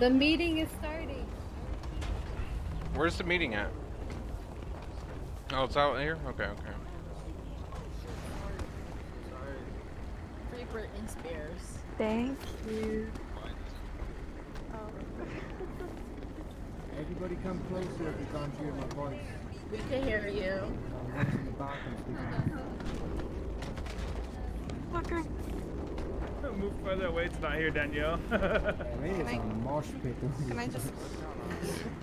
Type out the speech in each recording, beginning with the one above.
The meeting is starting. Where's the meeting at? Oh, it's out here? Okay, okay. Free Britney Spears. Thank you. Everybody come closer if you can't hear my voice. We can hear you. What's in the back and Fucker. Move further away to not hear Danielle. It's a mosh pit. Can I just...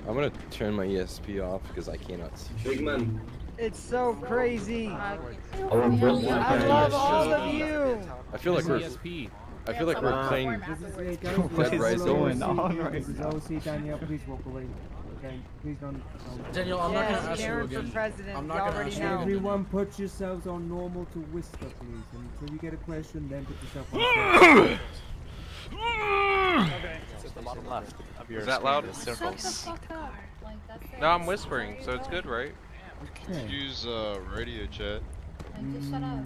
I'm gonna turn my ESP off because I cannot see. Big man. It's so crazy. I love all of you. I feel like we're. I feel like we're playing Dead Rising. This is OC. Danielle, please walk away. Okay, please don't. Danielle, I'm not gonna ask you again. For president. I'm not gonna ask you again. Everyone put yourselves on normal to whisper, please. And until you get a question, then put yourself on. Okay. It's the bottom left of your Is that loud? Circles. No, I'm whispering, so it's good, right? Okay. Use radio chat. Just shut up.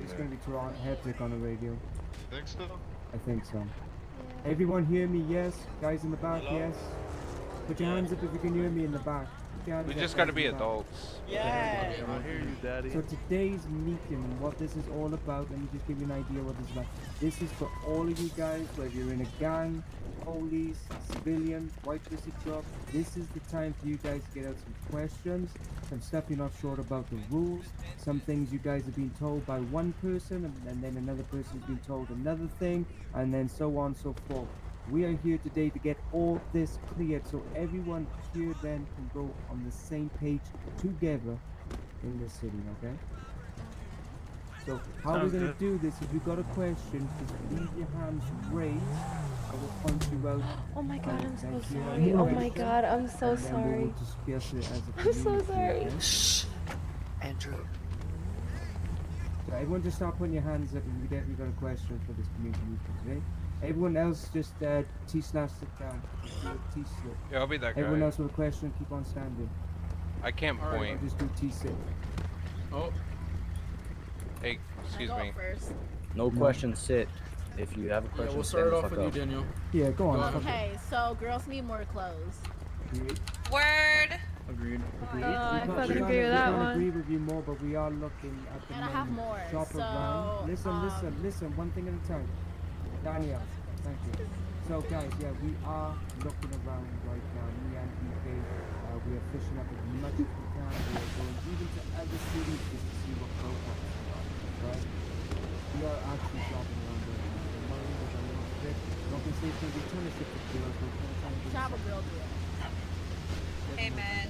It's gonna be too hectic on the radio. You think so? I think so. Everyone hear me? Yes. Guys in the back? Yes. Put your hands up if you can hear me in the back. We just gotta be adults. Yeah. I hear you, Daddy. So today's meeting, what this is all about, let me just give you an idea what this is like. This is for all of you guys, whether you're in a gang, police, civilian, whitelisted job. This is the time for you guys to get out some questions, some stuff you're not sure about the rules, some things you guys have been told by one person, and then another person's been told another thing, and then so on and so forth. We are here today to get all this cleared so everyone here then can go on the same page together in the city, okay? So how we're going to do this, if you've got a question, just leave your hands raised. I will point you out. Oh my god, I'm so Thank you. sorry. Oh my god, I'm so And then we sorry. will discuss it as a I'm so community, sorry. okay? Shh. Andrew. So everyone just start putting your hands up if you definitely got a question for this community meeting, okay? Everyone else just T/slash sit down. T-sit. Yeah, I'll be that guy. Everyone else with a question, keep on standing. I can't Or point. just do T-sit. Oh. Hey, excuse I go me. first. No question, sit. If you have a question, Yeah, we'll stand start the off fuck with up. you, Danielle. Yeah, go on. fuck it. Okay, so girls need more clothes. Agreed. Word. Agreed. Agreed. Oh, I We thought can't- agree with that we can't one. agree with you more, but we are looking at the And I have moment. more, Shop so, around. Listen, one thing at a time. Daniel, thank you. So guys, yeah, we are looking around right now. Me and DK, we are fishing up as much as we can. We are going even to other cities just to see what programs are, right? We are actually shopping around there. The money is a little bit. Not gonna say it's gonna be a ton of shit for deals, but we're gonna try and do Shop a something. girl deal. Amen.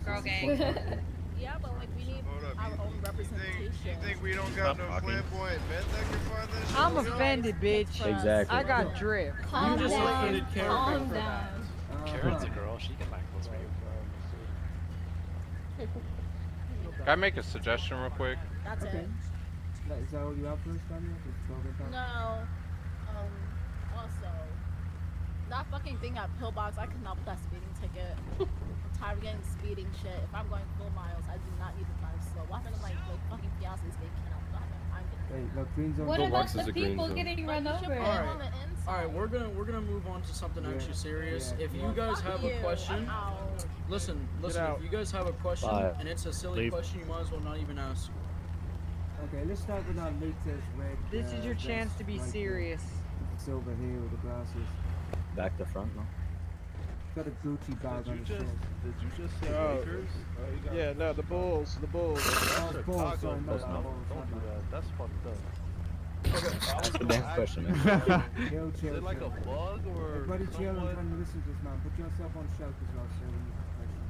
Girl gang. Yeah, but like we need Hold up, our own You representation. think we don't got no flamboyant men that can find this shit? I'm offended, bitch. Exactly. I got drip. Calm just down. offended Karen Calm for down. Karen's a girl. She can buy clothes for you. Can I make a suggestion real quick? That's Okay. it. Is that all you have for us, Daniel? Just throw it down? No. Also, that fucking thing at Pillbox, I cannot with that speeding ticket. I'm tired of getting speeding shit. If I'm going full miles, I do not need to drive slow. What happened to like fucking Piazzas? They cannot drive. I'm Hey, look, green zone. What Pillbox about is the a green people zone. getting run you should over? put it on the inside. All right, we're gonna move on to something Yeah, actually serious. yeah, If yeah. you guys Fuck have you. a question, Ow. listen. out. If you guys have a question Bye. and it's a silly Leave. question, you might as well not even ask. Okay, let's start with our latest red. This is your chance vest to be right here. serious. It's over here with the glasses. Back to front, no? Got a Gucci bag on his chest. Did you just say Oh. Lakers? Yeah, no, the Bulls, the Bulls. Oh, balls, sorry, not That's the not- balls, not Don't do that. that. That's fucked up. That's the next question, man. Chill, Is chill, it like a chill. bug or Everybody chill and someone? trying to listen to this, man. Put yourself on shout as well, sir, when you have a question.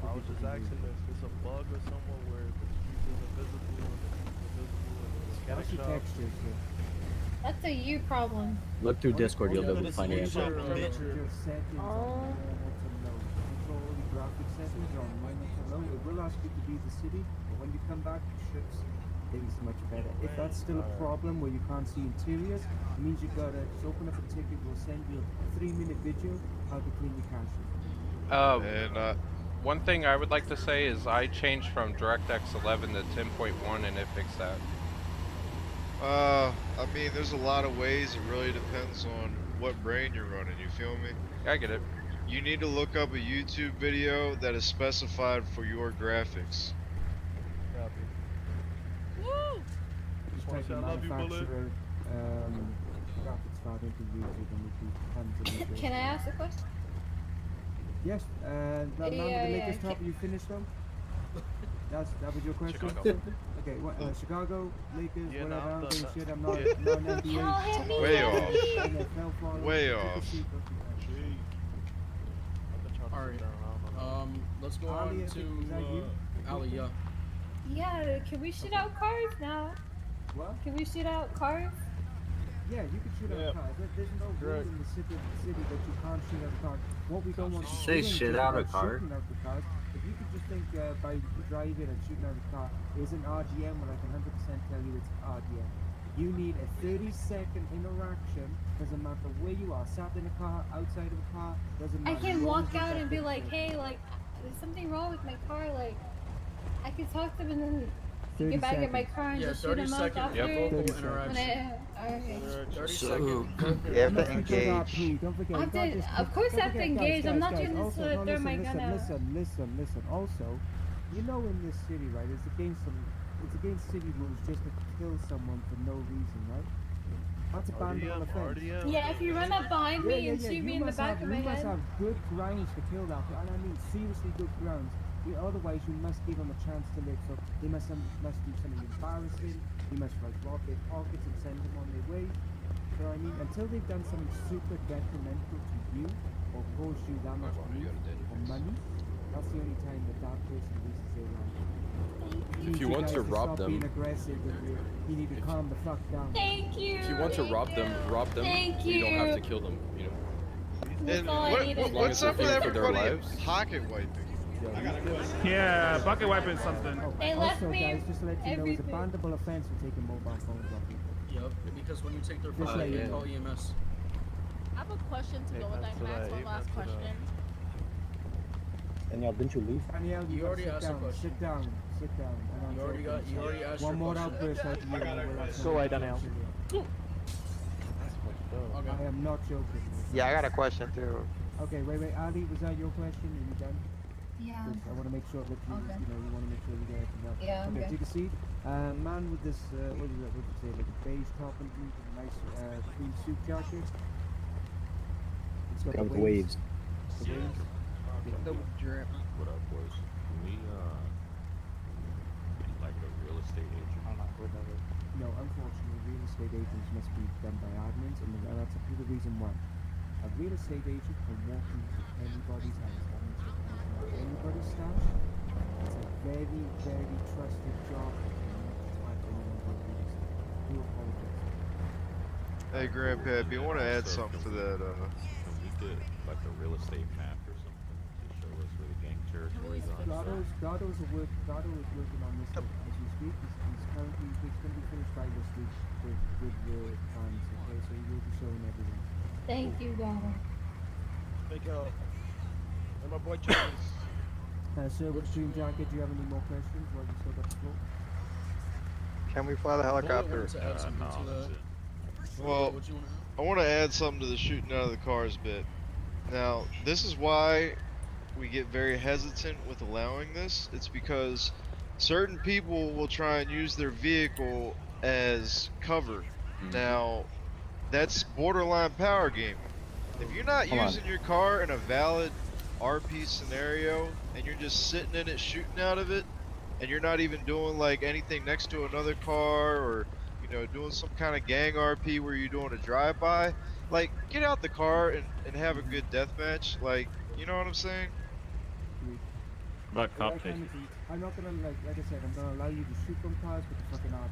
I was just asking if it's a bug or someone where the street is invisible and the What's your texture, sir? That's a you problem. Look through Discord, you'll be able to find the answer. Your settings on normal to low. Control the graphic settings on normal to low. It will ask you to be the city, but when you come back, it should things much better. If that's still a problem where you can't see interiors, it means you gotta just open up a ticket. We'll send you a 3-minute video how to clean your caches. And One thing I would like to say is I changed from DirectX 11 to 10.1 and it fixed that. I mean, there's a lot of ways. It really depends on what brain you're running. You feel me? I get it. You need to look up a YouTube video that is specified for your graphics. Copy. Woo! Just Wanna type say in I love you, Bullet? manufacturer, graphics card into YouTube and we see tons of videos. Can I ask a question? Yes, man with the Lakers top, you finished them? That was your question? Chicago. Okay, what, Chicago, Lakers, Yeah, whatever, nah, I I'm don't give a done. shit, I'm not, Yeah. not an NBA. Tell him he Way can. off. NFL follower, Way take a off. seat, don't do that. Gee. I've been trying to Alright. sit down. I don't know. Let's go Ali, on I think- is that you? to Ali. Yeah. Yeah, can we shoot out cars now? What? Can we shoot out cars? Yeah, you can shoot Yeah. out cars. There's no rule Correct. in the city that you can't shoot out a car. What we don't want to Say do is shit just out a about car. shooting out the cars. If you could just think by driving and shooting out a car is an RGM, when I can 100% tell you it's RGM. You need a 30-second interaction. Doesn't matter where you are, sat in a car, outside of a car. Doesn't I matter. can You walk always need out that and be 30 like, seconds. hey, like, there's something wrong with my car. Like, I can talk to them and then 30 get back in my seconds. car and Yeah, just shoot 30 them out second after. vocal 30 When interaction. alright. 30 So- second vocal You have I'm to not thinking about engage. who, don't forget, I you can't did- just- of course don't I have to forget, engage, I'm not guys, doing this also, to no, throw my gun out. listen. Also, you know in this city, right, it's against city rules just to kill someone for no reason, right? That's a bannable offense. RDM. Yeah, if you run up behind me and shoot You me in the must back have- of my You must head. have good grounds to kill that, and I mean seriously good grounds. Otherwise, you must give them a chance to live. So they must do something embarrassing. You must like rob their pockets and send them on their way. So I mean, until they've done something super detrimental to you or caused you that much grief or money, that's the only time that person loses their life. If you want to rob stop them- being aggressive, and you need to calm the fuck down. Thank you. If you want to rob them, Thank you don't have you. to kill them, you know. That's And all I needed. long what's as up they're with paying for their everybody lives. pocket wiping? Yeah, bucket wiping something. They Also, left me guys, just to let you know, it's a everything. bannable offense for taking mobile phones off people. Yep. Because when you take their Just phone, like they that. call EMS. I have a question to go with that. Can I ask one last question? Danielle, didn't you leave? Danielle, You already sit asked a down, question. sit down, sit down. And I'm You already joking. asked One your more question. outburst out of you. and we'll have Go away, some Danielle. conversation. Okay. I am not joking. Yeah, I got a question too. Okay, wait. Ali, was that your question? Are you done? Yeah. Please, I want to make sure that you, Okay. you want to make sure you get everything else. Yeah, I'm Okay, good. take a seat. Man with this, what is it? What you say? Like a beige top and with a nice clean suit jacket. It's got Got the the waves. The waves. Double drip. What up, boys? We, like a real estate agent. No, unfortunately, real estate agents must be done by admins, and that's the reason why. A real estate agent can walk into anybody's house, that means they can open up anybody's stash. It's a very, very trusted job. And you have to type in on real estate. Do apologize. Hey, Grandpa, you want to add something for that? Can we get like a real estate map or something to show us where the gang territory is on? Gado is working on this as we speak. He's currently, it's going to be finished by this week with the plans, okay? So he will be showing everything. Thank you, God. Thank y'all. And my boy James. Sir, with Dream Jacket, do you have any more questions while you still got the floor? Can we fly the helicopter? To add something No, to that's that. it. Well, What you wanna I want to add something to the shooting out of the cars bit. Now, this is why we get very hesitant with allowing this. It's because certain people will try and use their vehicle as cover. Now, that's borderline power gaming. If you're not Hold on. using your car in a valid RP scenario and you're just sitting in it shooting out of it, and you're not even doing like anything next to another car or doing some kind of gang RP where you're doing a drive-by, like get out the car and have a good deathmatch. Like, you know what I'm saying? But Well, I'm not gonna like I said, I'm gonna allow you to shoot them cars with the fucking RP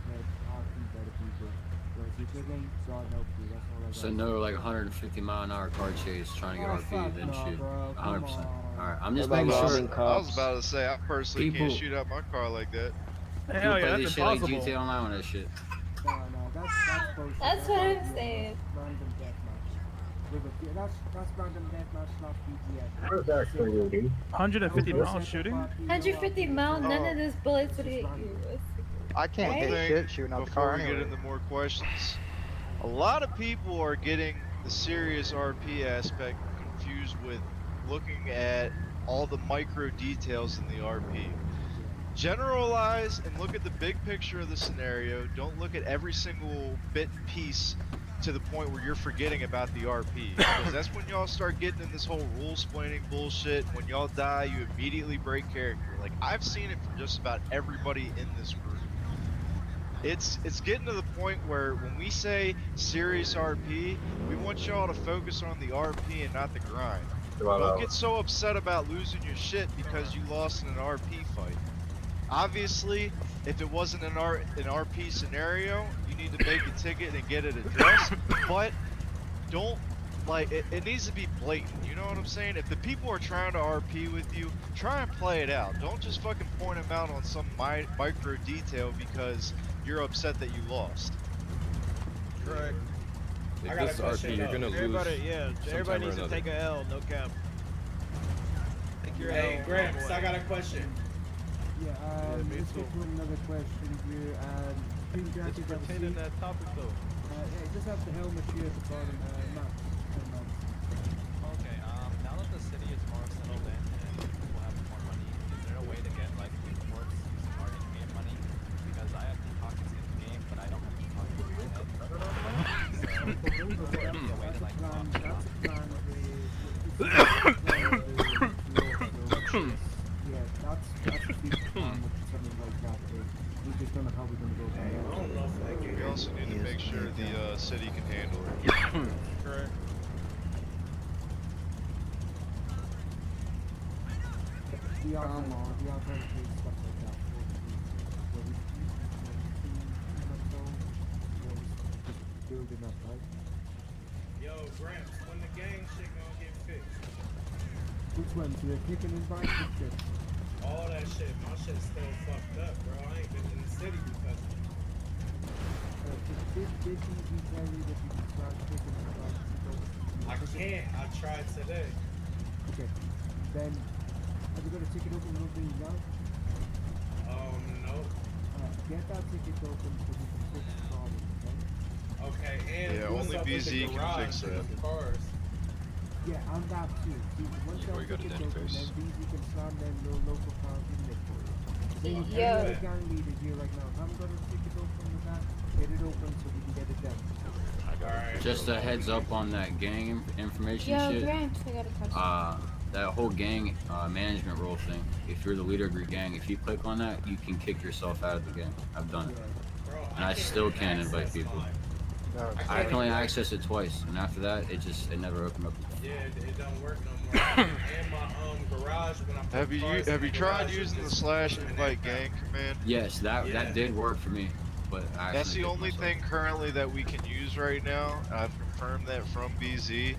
better people. Whereas you're killing, God help you. That's all I got. So no, like 150-mile-an-hour car chase trying to get Oh, RP, fuck then no, shoot. bro. Come 100%. on. All right, I'm just What making about sure. robbing I was cops? about to say, I personally can't People- shoot out my car like that. People Hell yeah, play that's this shit like impossible. GTA Online on that shit. No, that's bullshit. That's what I'm random- saying. Random deathmatch. That's random deathmatch slash BTS. Where's that for you, dude? 150 miles shooting? 150 miles, none of those bullets would hit you. I can't Right? hit shit shooting out the Before car we anyway. get into more questions, a lot of people are getting the serious RP aspect confused with looking at all the micro details in the RP. Generalize and look at the big picture of the scenario. Don't look at every single bit and piece to the point where you're forgetting about the RP. Because that's when y'all start getting in this whole rule splaining bullshit. When y'all die, you immediately break character. Like, I've seen it from just about everybody in this group. It's getting to the point where when we say serious RP, we want y'all to focus on the RP and not the grind. Don't get so upset about losing your shit because you lost in an RP fight. Obviously, if it wasn't an RP scenario, you need to make a ticket and get it addressed, but don't, like, it needs to be blatant, you know what I'm saying? If the people are trying to RP with you, try and play it out. Don't just fucking point them out on some micro detail because you're upset that you lost. Correct. If this is RP, you're gonna lose. Everybody needs to take a L, no cap. Take your Hey, L. Gramps, I got a question. Yeah, let's get to another question here. Green jacket, It's pertaining to that topic though. Yeah, just have the helmet here at the bottom. Okay, now that the city is more settled in and people have more money, is there a way to get like reports or in-game money? Because I have pockets in the game, but I don't have pockets in my head. So, is there a way to like yeah, that's a big plan with something like that. We just don't know how we're gonna go about it. We also need to make sure the city can handle it. Correct. We are going to do stuff like that. Building up, right? Yo, Gramps, when the gang shit gonna get fixed? Which one? So they're kicking his bike? All that shit, my shit's still fucked up, bro. I ain't been in the city because of it. Did he tell you that you can start kicking his bike? I can't. I tried today. Okay. Then, have you got a ticket open right now? No. Get that ticket open so we can fix the problem, okay? Okay, and Yeah, do only something with BZ the can garage fix and that. the cars. Yeah, I'm that too. See, once that ticket's open, then BZ can slam them local cars in there for you. Then if any of the gang leaders here right now, I'm gonna ticket open with that, get it open so we can get it done. Just a heads up on that gang information shit. Gramps, I got a question. That whole gang management role thing. If you're the leader of your gang, if you click on that, you can kick yourself out of the gang. I've done it, and I still can't invite people. I can only access it twice, and after that, it never opened up. Yeah, it don't work no more. And my garage when I put Have you tried using the / invite gang command? Yes, that did work for me, but I That's the accidentally only kicked thing currently that we can use right now. I've confirmed that from BZ.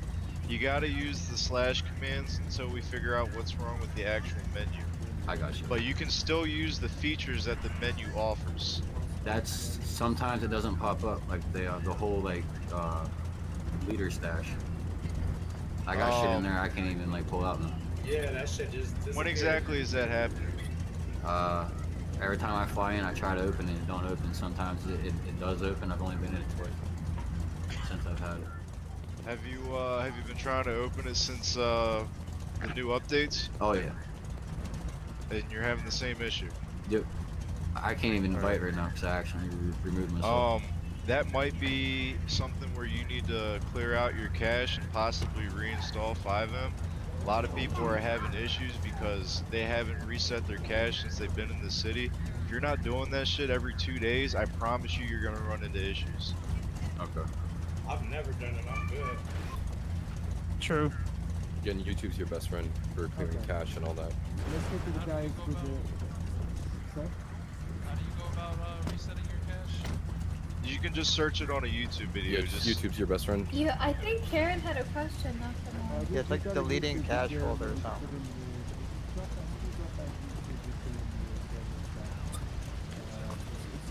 You gotta use the / commands until we figure out what's wrong with the actual menu. I got you. But you can still use the features that the menu offers. That's sometimes it doesn't pop up like the whole like leader stash. I got shit in there I can't even like pull out now. Yeah, that shit just disappeared. When exactly is that happening? Every time I fly in, I try to open it. It don't open. Sometimes it does open. I've only been in it twice since I've had it. Have you been trying to open it since the new updates? Oh yeah. And you're having the same issue. Yep. I can't even invite right now because I actually removed myself. That might be something where you need to clear out your cache and possibly reinstall 5M. A lot of people are having issues because they haven't reset their cache since they've been in the city. If you're not doing that shit every 2 days, I promise you you're gonna run into issues. Okay. I've never done it. I'm good. True. Again, YouTube's your best friend for clearing cache and all that. Let's get to the guys with the... Sorry? How do you go about resetting your cache? You can just search it on a YouTube video. Yeah, YouTube's your best friend. Yeah, I think Karen had a question, not the one. Yeah, it's like deleting cache folders.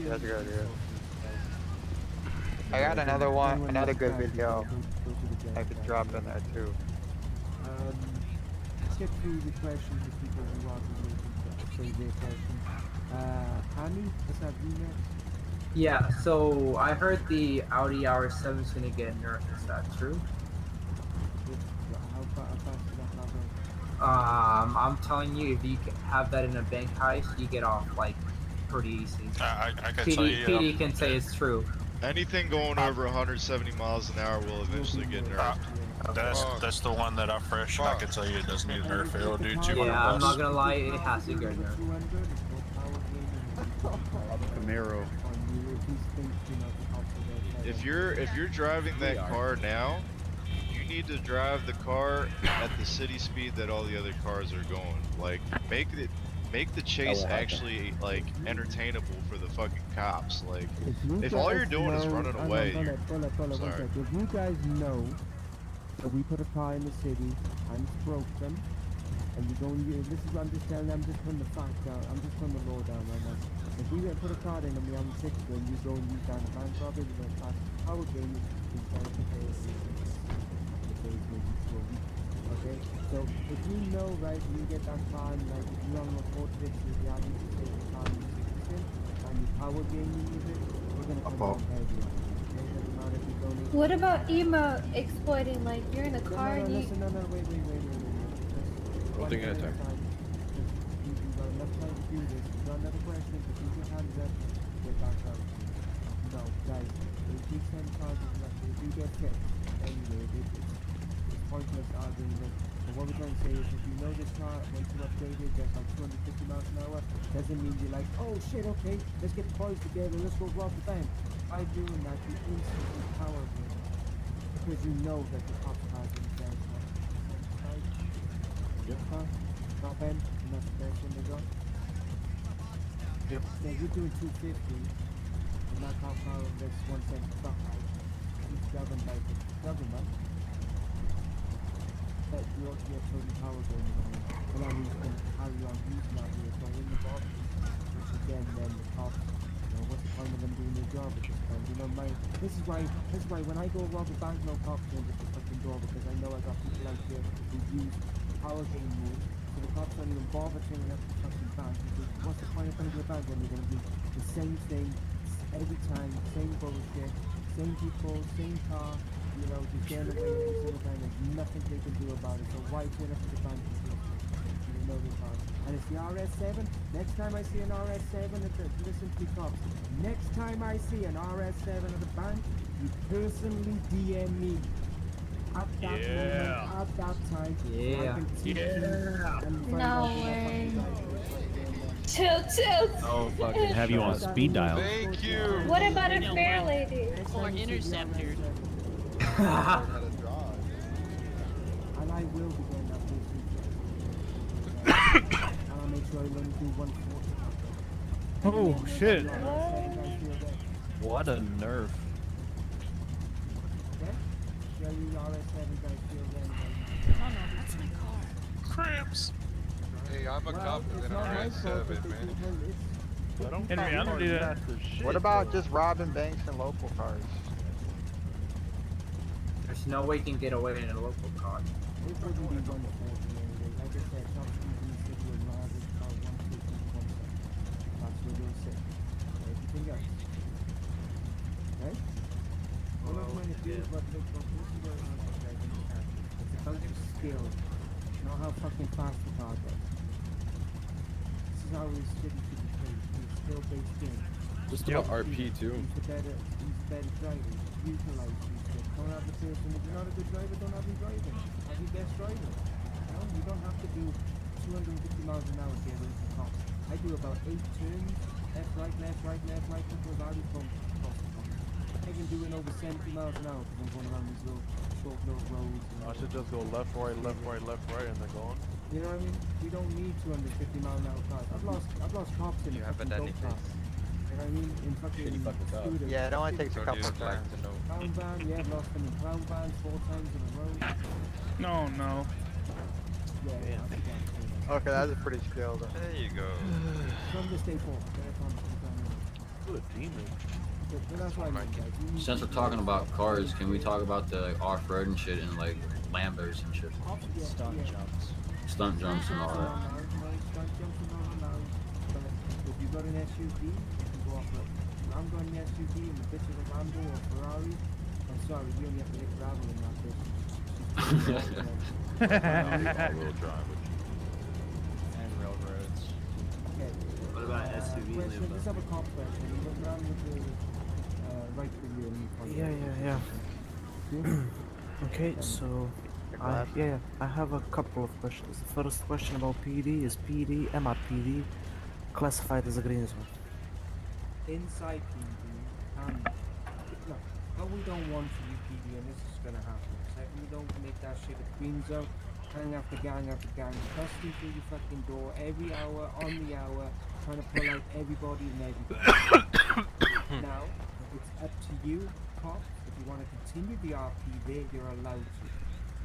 Yeah, that's a good idea. I got another one, another good video I could drop in there too. Let's get through the questions of people who want to say their questions. Annie, is that you next? Yeah, so I heard the Audi R7's gonna get nerfed. Is that true? I'm telling you, if you have that in a bank heist, you get off like pretty easy. I can tell you. PD can say it's true. Anything going over 170 miles an hour will eventually get nerfed. That's the one that I fresh, and I can tell you it doesn't need nerf. It'll do 200 Yeah, I'm plus. not gonna lie, it has to get nerfed. Camaro. If you're driving that car now, you need to drive the car at the city speed that all the other cars are going. Like make the chase actually like entertainable for the fucking cops. Like if all you're doing is running away, sorry. If you guys know that we put a car in the city and it's broken, and you don't use this is I'm just telling I'm just putting the facts out, I'm just putting the law down right now. If we put a car in and we haven't fixed it and you go and use down the bank robbery, we're gonna pass our game is going to pay okay? So if you know, right, you get that car and like if you're on the report this is the having to take the car and fix it and you power game you use it, we're gonna come down heavy. Okay? Doesn't matter if you don't. What about emo exploiting? Like you're in a car and you. Listen, no, wait. Holding an attack. You've got enough time to do this. You've got another question, but keep your hands up. Get back out. No, guys, if you send charges left, if you get hit, anyway, it's pointless arguing this. But what we're trying to say is if you know this car, once you upgrade it, gets like 250 miles an hour, doesn't mean you're like, oh shit, okay, let's get the boys together, let's go rob the bank. By doing that, you instantly power them. Because you know that the cops are in the bank. Top end, and that's the best one they got. Yep. Yeah, you're doing 250, and that car power that's 1 cent stock out. He's governed by the government. That you're totally power going on. And then he's going to carry on using that here. So in the bottom, which again, then the cops, you know, what's the point of them doing their job at this point? You know, this is why when I go rob a bank, no cops come to the fucking door because I know I got people out here who use power game moves. So the cops don't even bother turning up the fucking bank because what's the point of coming to the bank when you're going to do the same thing every time, same bullshit, same people, same car, you know, just getting away every single time. There's nothing they can do about it. So why turn up to the bank and do it? You know the car. And it's the RS7. Next time I see an RS7 listen to me cops. Next time I see an RS7 at the bank, you personally DM me. At that moment, at that time, I can teach you and No way. Chill. Oh, fucking have you on speed dial. Thank you. What about a fair lady? Or interceptor. And I will be getting that this weekend. And I'll make sure I only do 140. Oh, shit. What a nerf. Yeah, you RS7 guys feel then. Oh no, that's my car. Cramps. Hey, I'm a cop with an RS7, man. Henry, I don't do that. What about just robbing banks and local cars? There's no way you can get away in a local car. It wouldn't be 140 anyway. Like I said, some people in the city will not have it about 150, 170. That's where they'll sit. Everything else. Right? All I'm going to do is what they call this is where I'm driving the car. It's about your skill, not how fucking fast the car goes. This is how this city should be played. It's still based in. Just about RP too. He's a better driver. Utilize these things. Don't have the person. If you're not a good driver, don't have him driving. Have your best driver. You know, you don't have to do 250 miles an hour to get into the top. I do about 8 turns, left, right, until Audi comes across the top. I can do it over 70 miles an hour because I'm going around these little short little roads. I should just go left, right, and then go on. You know what I mean? You don't need 250 mile an hour cars. I've lost cops in a fucking go-kart. You know what I mean? In fucking scooters. Yeah, it only takes a couple of Like times. to know. Clown van, yeah, I've lost them in clown vans 4 times in a row. No. Yeah. Okay, that's a pretty skill though. There you go. From this day forward. What a demon. That's why I mean, guys. Since we're talking about cars, can we talk about the off-road and shit and like Lambos and shit? Stunt jumps and all that. Stunt jumps and all allowed. But if you got an SUV, you can go off-road. If I'm going an SUV and the bitch is a Lambo or Ferrari, I'm sorry, you only have to hit gravel in that bitch. All-wheel drive. And railroads. Okay. What about SUV, Question, Lambo? let's have a cop question. You went round with the right for you and you point Yeah, out. yeah. Okay, so I have a couple of questions. The first question about PD is PD, MRPD, classified as a green zone. Inside PD, look, what we don't want for you PD, and this is gonna happen, second we don't make that shit a green zone, gang after gang after gang, busting through your fucking door every hour, on the hour, trying to pull out everybody and everything. Now, it's up to you, cops, if you want to continue the RPD, you're allowed to.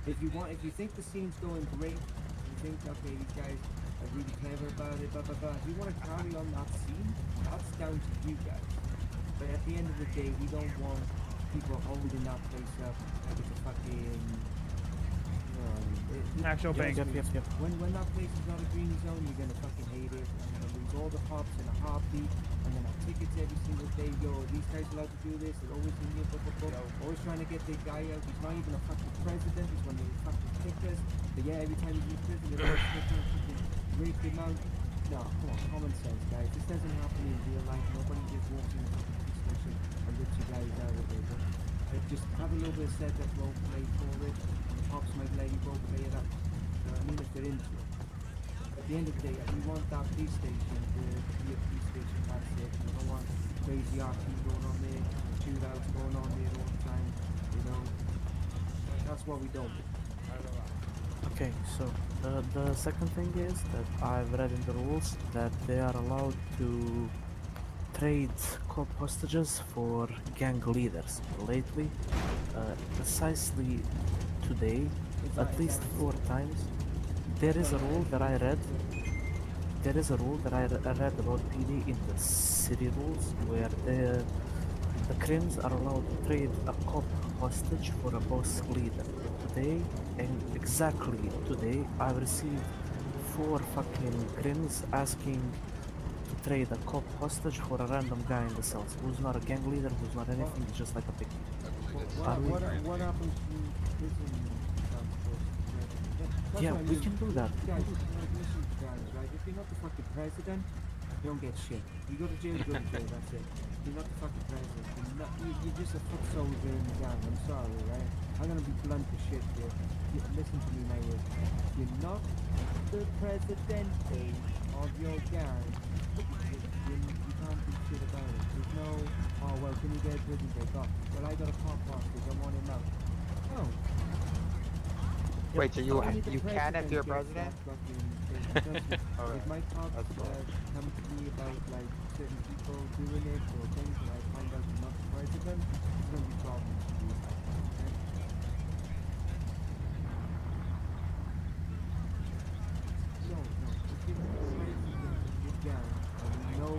If you think the scene's going great, you think, okay, these guys are really clever about it, blah, blah, blah. If you want to carry on that scene, that's down to you guys. But at the end of the day, we don't want people holding that place up like it's a fucking, Actual bank. Yep. When that place is not a green zone, you're gonna fucking hate it. I'm gonna lose all the cops in a heartbeat. I'm gonna have tickets every single day. Yo, these guys allowed to do this. They're always in here, always trying to get their guy out. He's not even a fucking president. He's one of the fucking kickers. But yeah, every time he's in prison, they're always fucking rape him out. No, come on, common sense, guys. This doesn't happen in real life. Nobody just walks in a police station and rips you guys out of it. Just have a little bit of setup role play for it, and the cops might let you role play it up. You know what I mean? If they're into it. At the end of the day, we want that police station to be a police station, that's it. We don't want crazy RP going on there, shootouts going on there all the time, you know? That's what we don't do. Okay, so the second thing is that I've read in the rules that they are allowed to trade cop hostages for gang leaders. Lately, precisely today, at least 4 times, there is a rule that I read. There is a rule that I read about PD in the city rules where the crims are allowed to trade a cop hostage for a boss leader. Today, and exactly today, I've received 4 fucking crims asking to trade a cop hostage for a random guy in the cells who's not a gang leader, who's not anything, he's just like a picky. What happens to prison transport? Yeah, we can do that. Guys, right? If you're not the fucking president, you don't get shit. You go to jail, you go to jail, that's it. You're not the fucking president. You're just a foot soldier in the gang. I'm sorry, right? I'm gonna be blunt as shit here. Listen to me, my ears. You're not the presidente of your gang. You can't do shit about it. There's no, oh well, can you get a prison break? Oh, well, I got a cop hostage. I want him out. No. Wait, so you can if you're a president? If my cops come to me about like certain people doing it or things and I find out they're not the president, it's gonna be problems for you. Okay? No. If you're the president of your gang and you know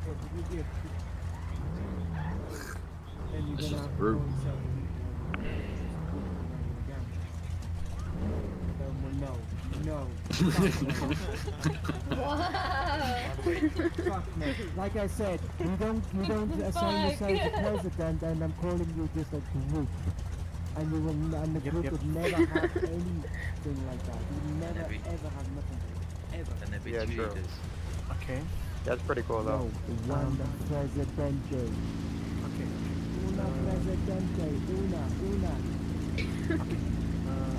what you get, then you're gonna have to go and sell people No. Fuck me. Like I said, you don't assign yourself the president, and I'm calling you just a group. And you will, and the group would never have anything like that. You never ever have nothing. Ever. Yeah, true. Okay. That's pretty cool though. No, one presidente. Okay. Una presidente. Una. Okay.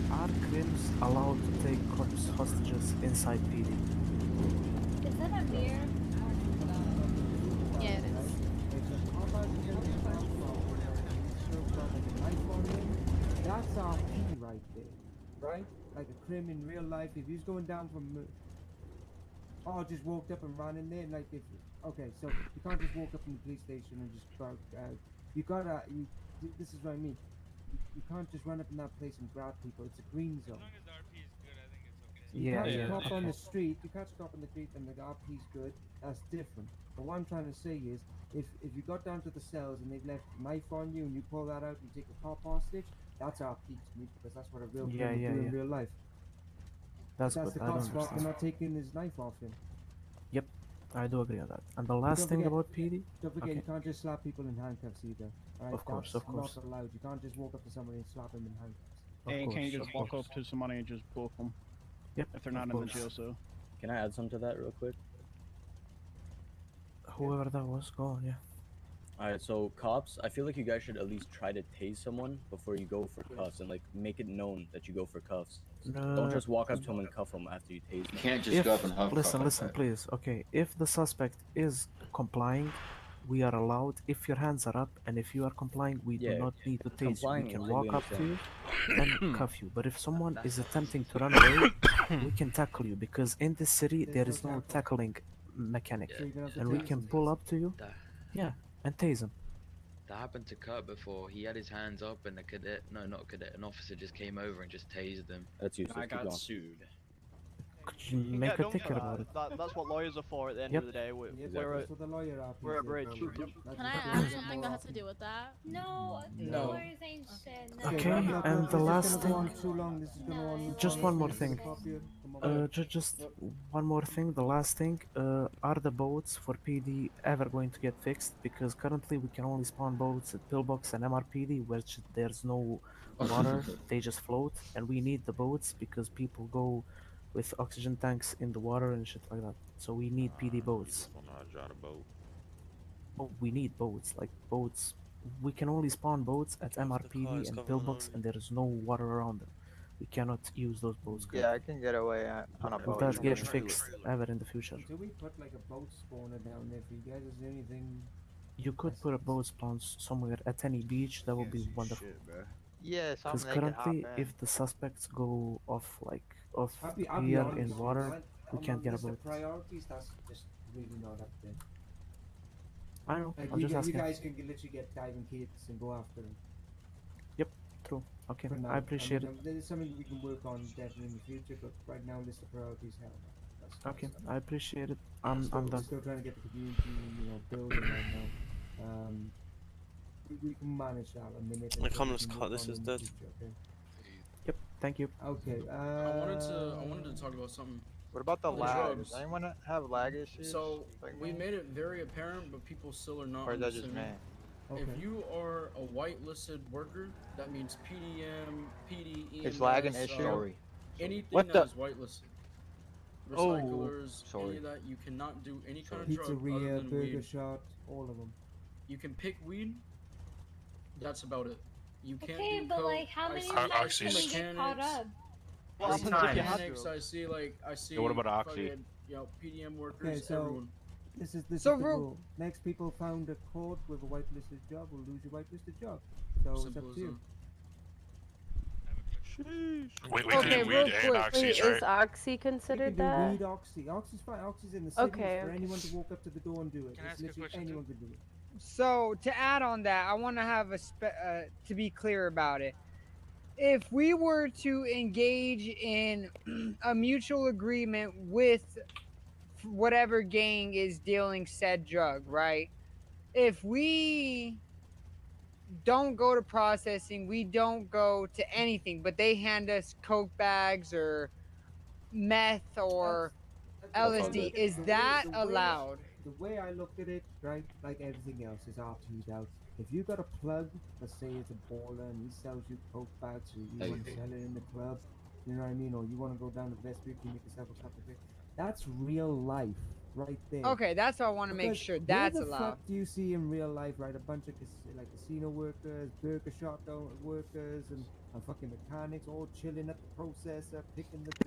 Are crims allowed to take cops hostages inside PD? Is that a mirror? Yeah, it is. That's our P right there, right? Like a crim in real life. If he's going down from, just walked up and ran in there, like if, okay, so you can't just walk up in the police station and just start. This is what I mean. You can't just run up in that place and grab people. It's a green zone. You catch a cop on the street. You catch a cop on the street and the RP's good. That's different. But what I'm trying to say is, if you got down to the cells and they've left a knife on you and you pull that out and you take a cop hostage, that's RP to me because that's what a real criminal do in real life. That's the good. cop's fault for not taking his knife off him. Yep, I do agree on that. And the last thing about PD? Don't forget, you can't just slap people in handcuffs either. Right? Of course. Not allowed. You can't just walk up to somebody and slap him in handcuffs. And can you course, just of walk course. up to somebody and just book them? Yep, If they're of not in the course. jail cell. Can I add something to that real quick? Whoever that was, go on, yeah. Alright, so cops, I feel like you guys should at least try to tase someone before you go for cuffs and like make it known that you go for cuffs. Don't just walk up to them and cuff them after you tase them. You can't just go up and huff Listen, like listen, that. please. Okay, if the suspect is complying, we are allowed. If your hands are up and if you are complying, we do Yeah, not need to if tase you. We complying, can we walk up to you understand. and cuff you. But if someone is attempting to run away, we can tackle you because in this city there is no tackling mechanic, and we can pull up to you, yeah, and tase him. That happened to Kurt before. He had his hands up and a cadet, no, not a cadet, an officer just came over and just tased him. That's useless. I got sued. Could you make a ticket about it? That's what lawyers are for at the end Yep. of the day. We're That's what the lawyer are. we're a bridge. Can I add something that has to do with that? No, the No. lawyers ain't shit. No. Okay, and the last thing, just one more thing. No. Just one more thing. The last thing, are the boats for PD ever going to get fixed? Because currently we can only spawn boats at Pillbox and MRPD, which there's no water, they just float, and we need the boats because people go with oxygen tanks in the water and shit like that. So we need PD boats. Don't know how to drive a boat. Oh, we need boats, like boats. We can only spawn boats at MRPD and Pillbox, and there is no water around them. We cannot use those boats. Yeah, I can get away on a Will boat. that get fixed ever in the future? Until we put like a boat spawner down there for you guys, is there anything? You could put a boat spawn somewhere at any beach. That would be wonderful. Yeah, Because something they can hop currently, in. if the suspects go off off I'll be here honest in with you, water, right? we On can't the get a list of boat. priorities, that's just really not up there. I know. Like I'm just you asking. guys can literally get diving kits and go after them. Yep, true. Okay, For now. I appreciate mean, it. There's something we can work on definitely in the future, but right now, list of priorities, hell no. Okay, I appreciate it. I'm We're done. still trying to get the community, building right now. We can manage that a minute. My communist cut. This is dead. Okay? Yep, thank you. Okay. I wanted to talk about something. What about the On lag? drugs. Does anyone have lag issues? So like we me? made it very apparent, but people still are not Or is that just understanding. me? If you are a whitelisted worker, that means PDM, PD, EMS, It's lagging issue. Sorry. anything What that the- is whitelisted. Oh, Recyclers, any sorry. of that, you cannot do any kind of drug other Pizzeria, than burger weed. shop, all of them. You can pick weed. That's about it. You can't Okay, do but coke. like, how I many see times can we get mechanics. caught up? I see happens if you have mechanics. to? I see. Yeah, what about Oxy? fucking, PDM workers. Okay, so everyone. this is So the real- rule. Next people found a court with a whitelisted job will lose your whitelisted job. So it's Simple up as to you. We Okay, can real weed and quick, oxys, wait, right? is Oxy You considered can do that? weed, oxy. Oxy's fine. Oxy's in the city. Okay, For okay. anyone to walk up to the door and do it. It's literally anyone can do it. So to add on that, I want to have to be clear about it. If we were to engage in a mutual agreement with whatever gang is dealing said drug, right? If we don't go to processing, we don't go to anything, but they hand us coke bags or meth or LSD, is that allowed? The way I looked at it, right, like everything else is RP'd out. If you got a plug, let's say it's a baller and he sells you coke bags, or you want to sell it in the club, you know what I mean, or you want to go down to Vestry, you make yourself a cup of it. That's real life, right there. Okay, that's what I want to make Because sure where that's the allowed. fuck do you see in real life, right? A bunch of casino workers, burger shop workers, and fucking mechanics all chilling at the processor, picking the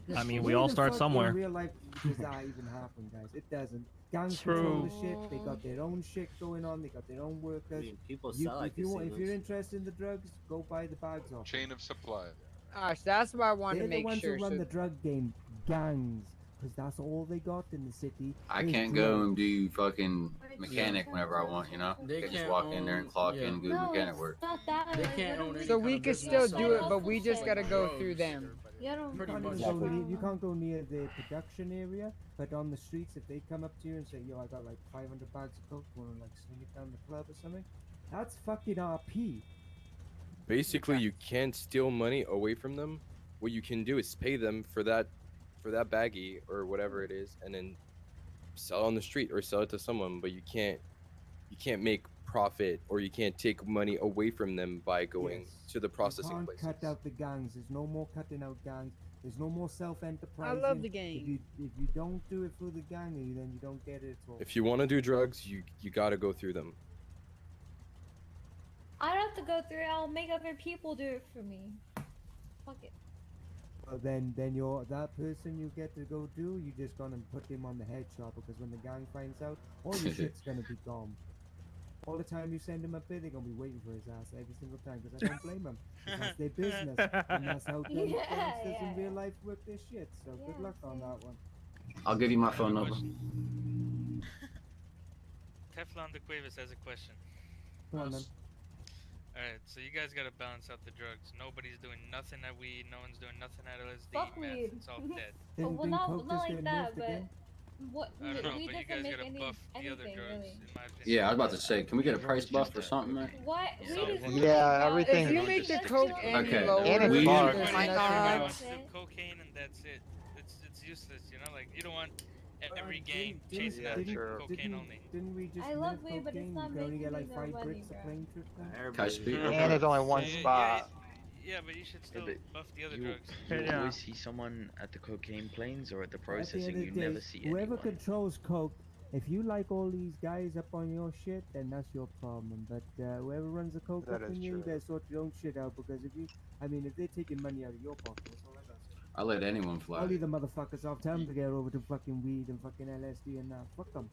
drug. I mean, we Where all the start fuck somewhere. In real life, does that even happen, guys? It doesn't. Gangs control the shit. They got their own shit going on. They got their own workers. people You- sell at if you're casinos. interested in the drugs, go buy the bags off. Chain of supply. Gosh, that's what I want They're to make the ones sure. who run so- the drug game, gangs, because that's all they got in the city. I is can't drugs. go and do fucking mechanic whenever I want, you know? They I can just can't walk in there and clock yeah. in, do No, mechanic it's work. not that. They can't own any So kind we of could business still do it, outside but of we just gotta go through drugs. them. You don't. Pretty You much. can't go near- you can't go near the production area, but on the streets, if they come up to you and say, "Yo, I got like 500 bags of coke, wanna like swing it down the club or something," that's fucking RP. Basically, you can't steal money away from them. What you can do is pay them for that baggie or whatever it is, and then sell it on the street or sell it to someone. But you can't make profit or you can't take money away from them by going Yes. to the processing You can't places. cut out the gangs. There's no more cutting out gangs. There's no more self-enterprising. I love the If game. you don't do it through the gang, then you don't get it at all. If you want to do drugs, you gotta go through them. I don't have to go through it. I'll make other people do it for me. Fuck it. Well, then you're that person you get to go do. You just gonna put him on the headshot because when the gang finds out, all your shit's gonna be gone. All the time you send him a bid, they're gonna be waiting for his ass every single time because I don't blame them. That's their business, and that's how gangsters in real life work their shit. So good luck on that one. I'll give you my phone number. Teflon de Cuevas has a question. Go on, then. Alright, so you guys gotta balance out the drugs. Nobody's doing nothing at weed, no one's doing nothing at LSD, Fuck meth, weed. it's all dead. Well, not like that, but what I don't know, weed but you doesn't guys make gotta buff the other anything drugs, really. in my opinion. Yeah, I was about to say, can we get a price buff or something, man? What? Weed is Yeah, everything. If you make the coke any Okay. lower, And it's Weed- bars. there's Everybody nothing wants else. the cocaine and that's it. It's useless, you know? Like, you don't want every gang chasing after cocaine only. Didn't we just I love nerf weed, but it's cocaine? not You can only making get me like no 5 money, bricks a bro. plane trip then? Can I speak? And there's only one spot. Yeah, but you should still but buff the other You, drugs. you always see someone at the cocaine planes or at the At the processing. end of You the day, never see whoever anyone. controls coke, if you like all these guys up on your shit, then that's your problem. But whoever runs the coke That up is in you, true. they sort your own shit out because if they're taking money out of your pocket, that's all I got. I let anyone fly. I'll leave the motherfuckers off. Tell them to get over to fucking weed and fucking LSD and that. Fuck them.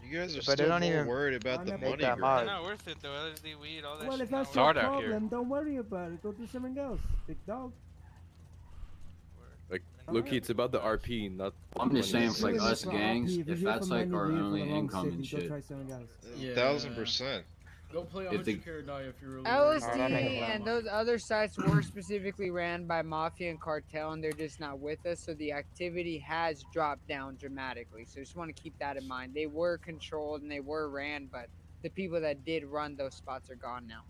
You guys are But they still don't more even worried about the make money that grab. much. They're not worth it though. LSD, weed, all that Well, shit. if that's not your worth it. problem, don't worry about it. Go do something else. Big dog. Like, Loki, it's about the RP, not. I'm just saying, money. for like Doing it us for gangs, RP, if you're if here that's for like money, our you're here for only the wrong income and city. Go shit. try something else. Yeah. 1000%. Go play If the- 100 die if you're really LSD and those other sites were specifically ran by Mafia and Cartel, and they're just not with us, so the activity has dropped down dramatically. So just want to keep that in mind. They were controlled and they were ran, but the people that did run those spots are gone now.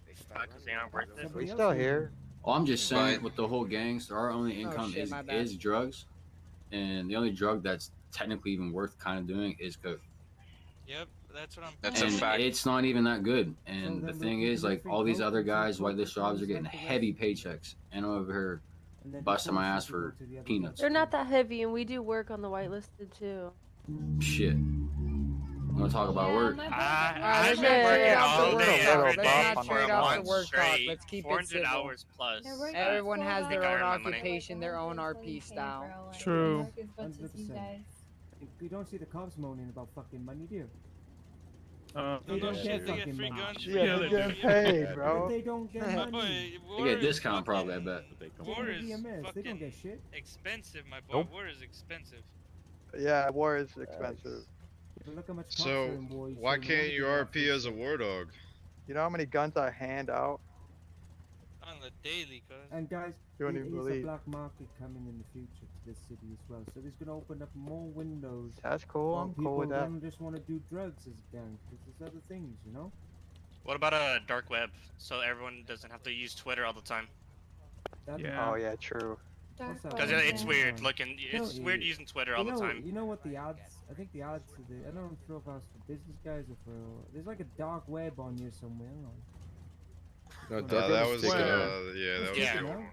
Because they aren't worth it. We still here. Oh, I'm just saying, with the whole gangs, our only income shit, my bad. is drugs, and the only drug that's technically even worth kind of doing is coke. Yep, that's what I'm. And it's not even that good. And the thing is, like, all these other guys, whitelist jobs, are getting heavy paychecks, and I'm over here busting my ass for peanuts. They're not that heavy, and we do work on the whitelisted too. Shit. You want to talk about work? Let's I've been not working trade off all the day, work every talk. day Let's not for trade a off the month work talk. straight. Let's keep it 400 civil. hours plus. Everyone has I their think I own earn my money. occupation, their own RP style. True. As much as you 100%. guys. You don't see the cops moaning about fucking money, do you? No They don't shit, get they get fucking free money. guns. Yeah, they're getting paid, bro. But they don't get My boy, money. They war get is discount fucking- probably, I bet. War is DMS, they don't fucking get shit. expensive, my boy. Nope. War is expensive. Yeah, war is expensive. But look how much cops are So, in war. why shouldn't can't only you be about RP as a war dog? You know how many guns I hand out? On the daily, cuz. And guys, You don't there even is a believe. black market coming in the future to this city as well. So it's gonna open up more windows. That's cool. while I'm people cool with that. don't just want to do drugs as a gang. Because there's other things, you know. What about a dark web, so everyone doesn't have to use Twitter all the time? Oh yeah, true. What's that? Because it's weird looking. It's You know, weird using Twitter all the time. You know what the odds? I think the odds of the. I don't know if I was for business guys or for. There's like a dark web on you somewhere. No, that was taken out. yeah, that was Yeah. the one.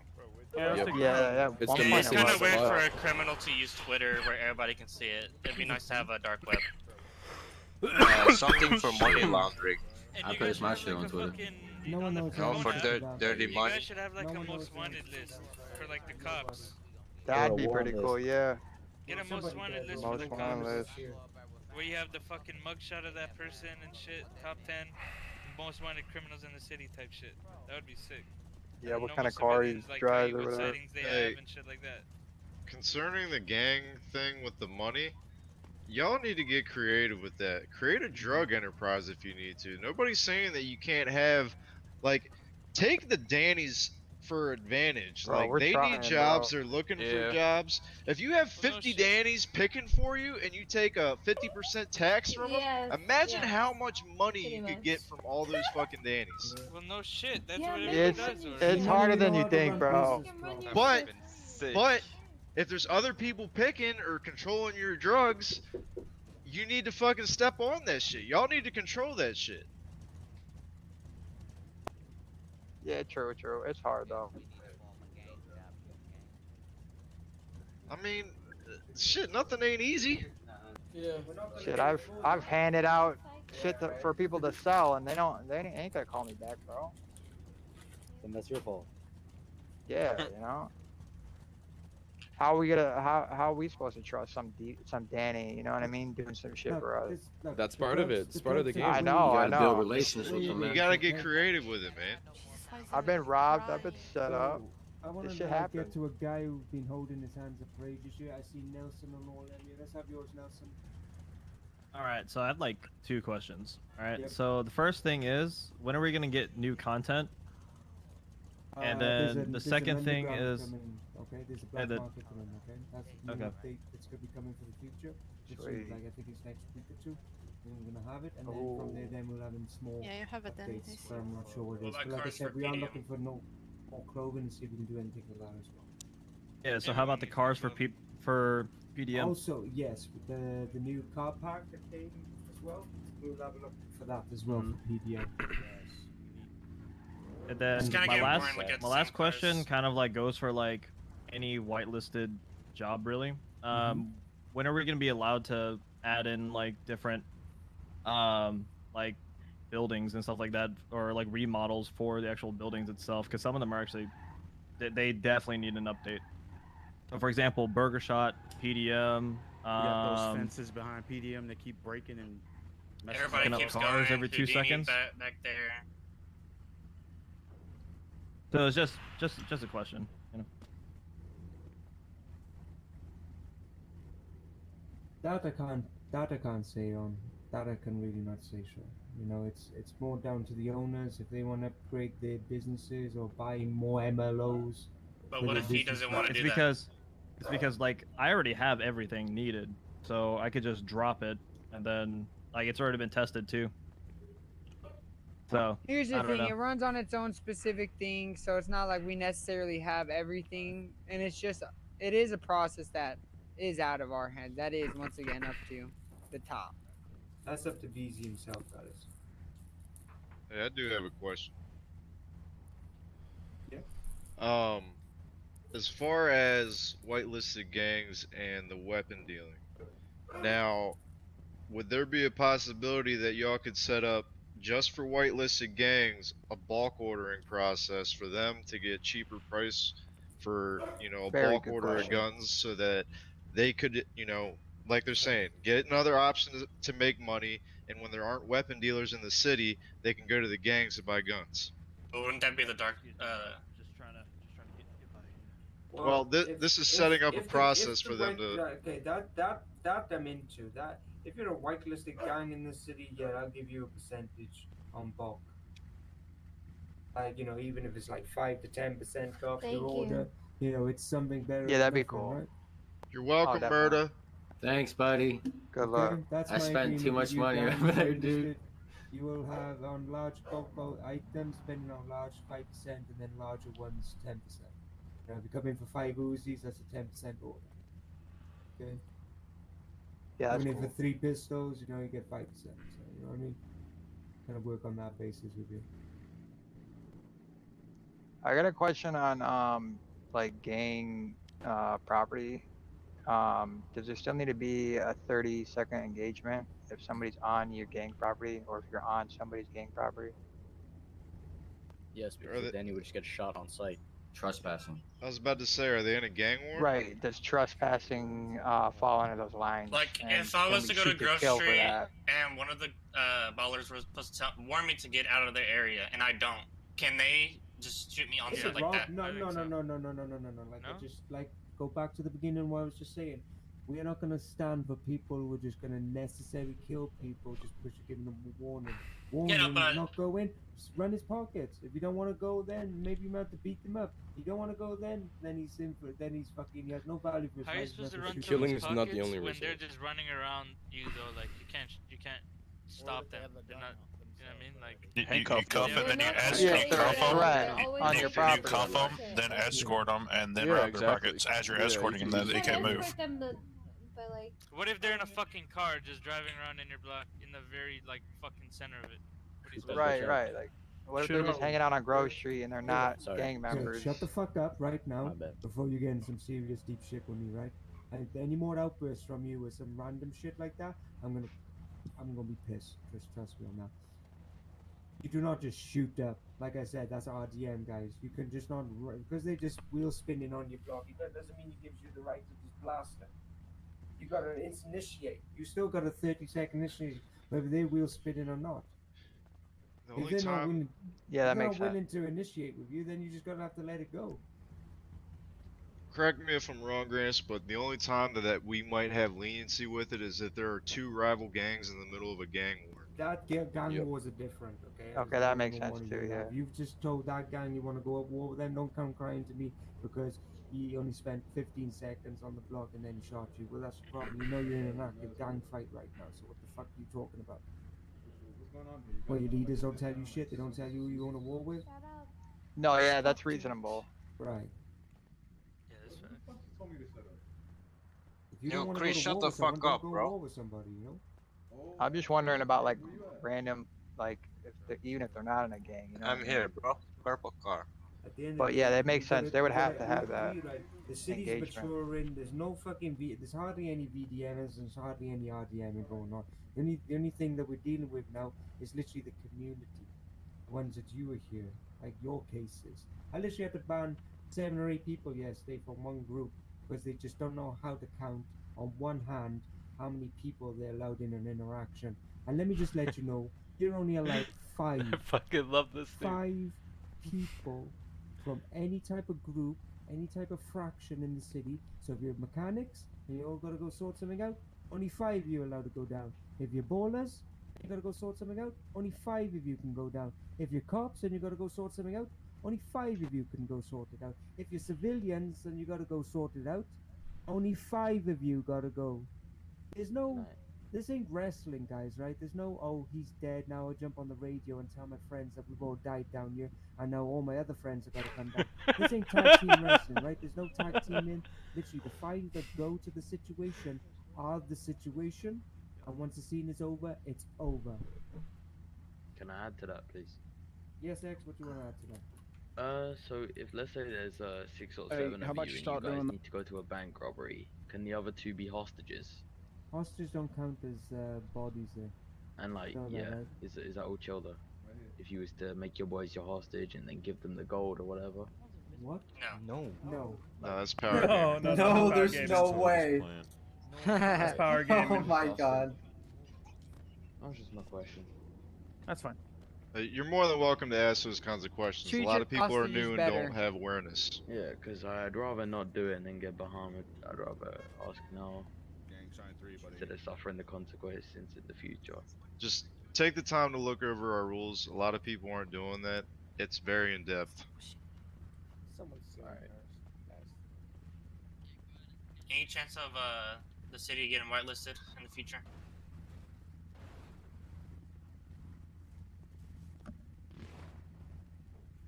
Yeah. It's one the point It's it kind was. of weird for a criminal to use Twitter where everybody can see it. It'd be nice to have a dark web. Something for money laundering. I post my shit on Twitter. No one knows. No, for dirty You money. guys should have like No a one knows most wanted list for like the cops. That'd be pretty cool. Yeah. Get a most wanted list for Most the wanted cops. list. Where you have the fucking mugshot of that person and shit. Top 10 most wanted criminals in the city type shit. That would be sick. Yeah, what Normal kind of car he civilians, like, tell drives you or what whatever. sightings they Hey. have and shit like that. Concerning the gang thing with the money, y'all need to get creative with that. Create a drug enterprise if you need to. Nobody's saying that you can't have, like, take the Dannies for advantage. Bro, like, we're they trying, need jobs, bro. they're looking Yeah. for jobs. If you have 50 Dannies picking for you and you take a 50% tax from them, Yes, imagine yes. how much money Pretty you could much. get from all those fucking Dannies. Well, no shit. That's Yeah, what man. everybody It's does. already. it's harder than you think, bro. But, but if there's other people picking or controlling your drugs, you need to fucking step on that shit. Y'all need to control that shit. Yeah, true, true. It's hard though. I mean, shit, nothing ain't easy. Yeah. Shit, I've handed out shit for people to sell, and they ain't gonna call me back, bro. Then that's your fault. Yeah, you know. How are we supposed to trust some Danny? You know what I mean? Doing some shit for us. That's part of it. It's part of the game. I know, You I gotta build know. relations with them, You man. gotta get creative with it, man. I've been robbed. I've been set up. I want This to shit get happens. to a guy who's been holding his hands up for ages here. I see Nelson and all them. Yeah, let's have yours, Nelson. All right, so I have like 2 questions. All right, Yep. so the first thing is, when are we gonna get new content? And then the second thing is, Okay, there's a black and then- market coming. Okay, that's a new Okay. update that's gonna be coming for the future. Which is Sweet. like I think it's next week or 2. We're gonna have it, and then from there, then we'll have in small Yeah, you have it then. updates. But I'm not sure what it Well, is. that But like I car's said, for we are PDM. looking for more clothing and see if we can do anything with that as well. yeah. So how about the cars for PDM? Also, yes, with the new car park that came as well. We'll have a look for that as well for PDM. And then It's kinda my getting last boring looking at the my same question cars. kind of like goes for like any whitelisted job really. When are we gonna be allowed to add in like different like buildings and stuff like that, or like remodels for the actual buildings itself? Because some of them are actually they definitely need an update. So for example, Burger Shot, PDM. You got those fences behind PDM that keep breaking and messing Everybody Picking up keeps cars going. every 2 Houdini seconds. back there. So it's just a question, you know. That I can't say on. That I can really not say sure. You know, it's more down to the owners if they want to upgrade their businesses or buy more MLOs. But for what their if he business. doesn't want to It's do that? because like I already have everything needed, so I could just drop it, and then like it's already been tested too. So Here's I the don't thing: know. it runs on its own specific thing, so it's not like we necessarily have everything, and it is a process that is out of our hands. That is once again up to the top. That's up to BZ himself, that is. Hey, I do have a question. Yeah. As far as whitelisted gangs and the weapon dealing, now, would there be a possibility that y'all could set up just for whitelisted gangs a bulk ordering process for them to get cheaper price for a Very bulk good order question. of guns so that they could like they're saying, get another option to make money, and when there aren't weapon dealers in the city, they can go to the gangs to buy guns. But wouldn't that be the dark? Just trying to get by here. Well, this is setting up a process for them to. Okay, that I'm into. That if you're a whitelisted gang in the city, yeah, I'll give you a percentage on bulk. Like even if it's like 5 to 10% off Thank your you. order, it's something better. Yeah, than that'd be nothing, cool. right? You're welcome, definitely. Murda. Thanks, buddy. Good luck. Okay, that's I my spent agreement too with much you money guys, over there, whitelisted. dude. You will have on large bulk items, spending on large 5%, and then larger ones 10%. If you come in for 5 Uzis, that's a 10% order. Okay. Yeah, that's Coming in cool. for 3 pistols, you get 5%. So you know what I mean? Kind of work on that basis with you. I got a question on like gang property. Does there still need to be a 30-second engagement if somebody's on your gang property or if you're on somebody's gang property? Yes, because then you would just get shot on sight. Trespassing. I was about to say, are they in a gang war? Right. Does trespassing fall under those lines? Like, And if I can was we to go to shoot to kill for grocery that? and one of the ballers was supposed to warn me to get out of the area and I don't, can they just shoot me on It's sight a like rob- that? No. I think so. Like, No? just like go back to the beginning what I was just saying. We are not gonna stand for people who are just gonna necessarily kill people just because you're giving them a warning. Warning, but- not go in. Just run his pockets. If you don't want to go, then maybe you might have to beat them up. You don't want to go, then he's in for. Then he's fucking. He has no value for his How are you life. supposed to Nothing run shoot through him. his Killing is not the pockets only when they're result. just running around you though? Like you can't stop them. They're not. You know what I mean? Like You cuff them. and then you Yeah, they're a threat on your You property. cuff them, then escort them, and then Yeah, rob exactly. their pockets as you're Yeah, escorting you them. can They can't move. Escort them but like. What if they're in a fucking car just driving around in your block in the very like fucking center of it? What do you supposed to do? Right. Like What if they're just hanging out on Grove Street and they're not Sorry. gang Okay, members? shut the fuck up right now My bad. before you get in some serious deep shit with me, right? And if any more outbursts from you with some random shit like that, I'm gonna be pissed. Trust me on that. You do not just shoot up. Like I said, that's RDM, guys. You can just not because they just wheel spinning on your block. That doesn't mean it gives you the right to just blast them. You gotta initiate. You still got a 30-second initiate, whether they wheel spinning or not. The If only they're not time. willing, Yeah, that if they're makes not sense. willing to initiate with you, then you just gotta have to let it go. Correct me if I'm wrong, Grants, but the only time that we might have leniency with it is if there are two rival gangs in the middle of a gang war. That gang wars are different, okay? Okay, There's that no makes one sense wanna too, hear that. yeah. If you've just told that gang you want to go at war with them, don't come crying to me because he only spent 15 seconds on the block and then he shot you. Well, that's the problem. You know you're in an active gang fight right now, so what the fuck are you talking about? Well, your leaders don't tell you shit. They don't tell you who you're going to war with? No, yeah, that's reasonable. Right. Yeah, that's fair. If you Yo, don't want to Chris, go to shut war the with someone, fuck don't up, go bro. war with somebody, you know? I'm just wondering about like random, like if even if they're not in a gang, you know. I'm here, bro. Purple car. At the end of But the yeah, day, that makes you gotta- sense. They would you have gotta- to have that like, the city's engagement. maturing. There's no fucking there's hardly any VDMs. There's hardly any RDMing going on. The only thing that we're dealing with now is literally the community, the ones that you were here, like your cases. I literally had to ban 7 or 8 people yesterday from one group because they just don't know how to count on one hand how many people they're allowed in an interaction. And let me just let you know, you're only allowed 5. I fucking love this thing. 5 people from any type of group, any type of fraction in the city. So if you're mechanics and you all gotta go sort something out, only 5 of you are allowed to go down. If you're ballers, you gotta go sort something out, only 5 of you can go down. If you're cops and you gotta go sort something out, only 5 of you can go sort it out. If you're civilians and you gotta go sort it out, only 5 of you gotta go. There's no This ain't wrestling, guys, right? There's no, oh, he's dead, now I'll jump on the radio and tell my friends that we've all died down here, and now all my other friends have got to come down. This ain't tag team wrestling, right? There's no tag team in. Literally, the 5 that go to the situation are the situation, and once the scene is over, it's over. Can I add to that, please? Yes, X, what do you want to add to that? So if let's say there's 6 or Hey, 7 how of about you you and start you guys doing the- need to go to a bank robbery, can the other 2 be hostages? Hostages don't count as bodies there. And like, Know that, yeah, right? is that all chill though? If you was to make your boys your hostage and then give them the gold or whatever. What? No. No. No, that's power No, gaming. no, No, that's there's power no gaming. way. That's power Oh gaming. my god. That was just my question. That's fine. You're more than welcome to ask those kinds of questions. Treat A lot your of people are hostages new and better. don't have awareness. Yeah, because I'd rather not do it and then get Bahamut. I'd rather ask now instead of suffering the consequences in the future. Just take the time to look over our rules. A lot of people aren't doing that. It's very in depth. Any chance of the city getting whitelisted in the future?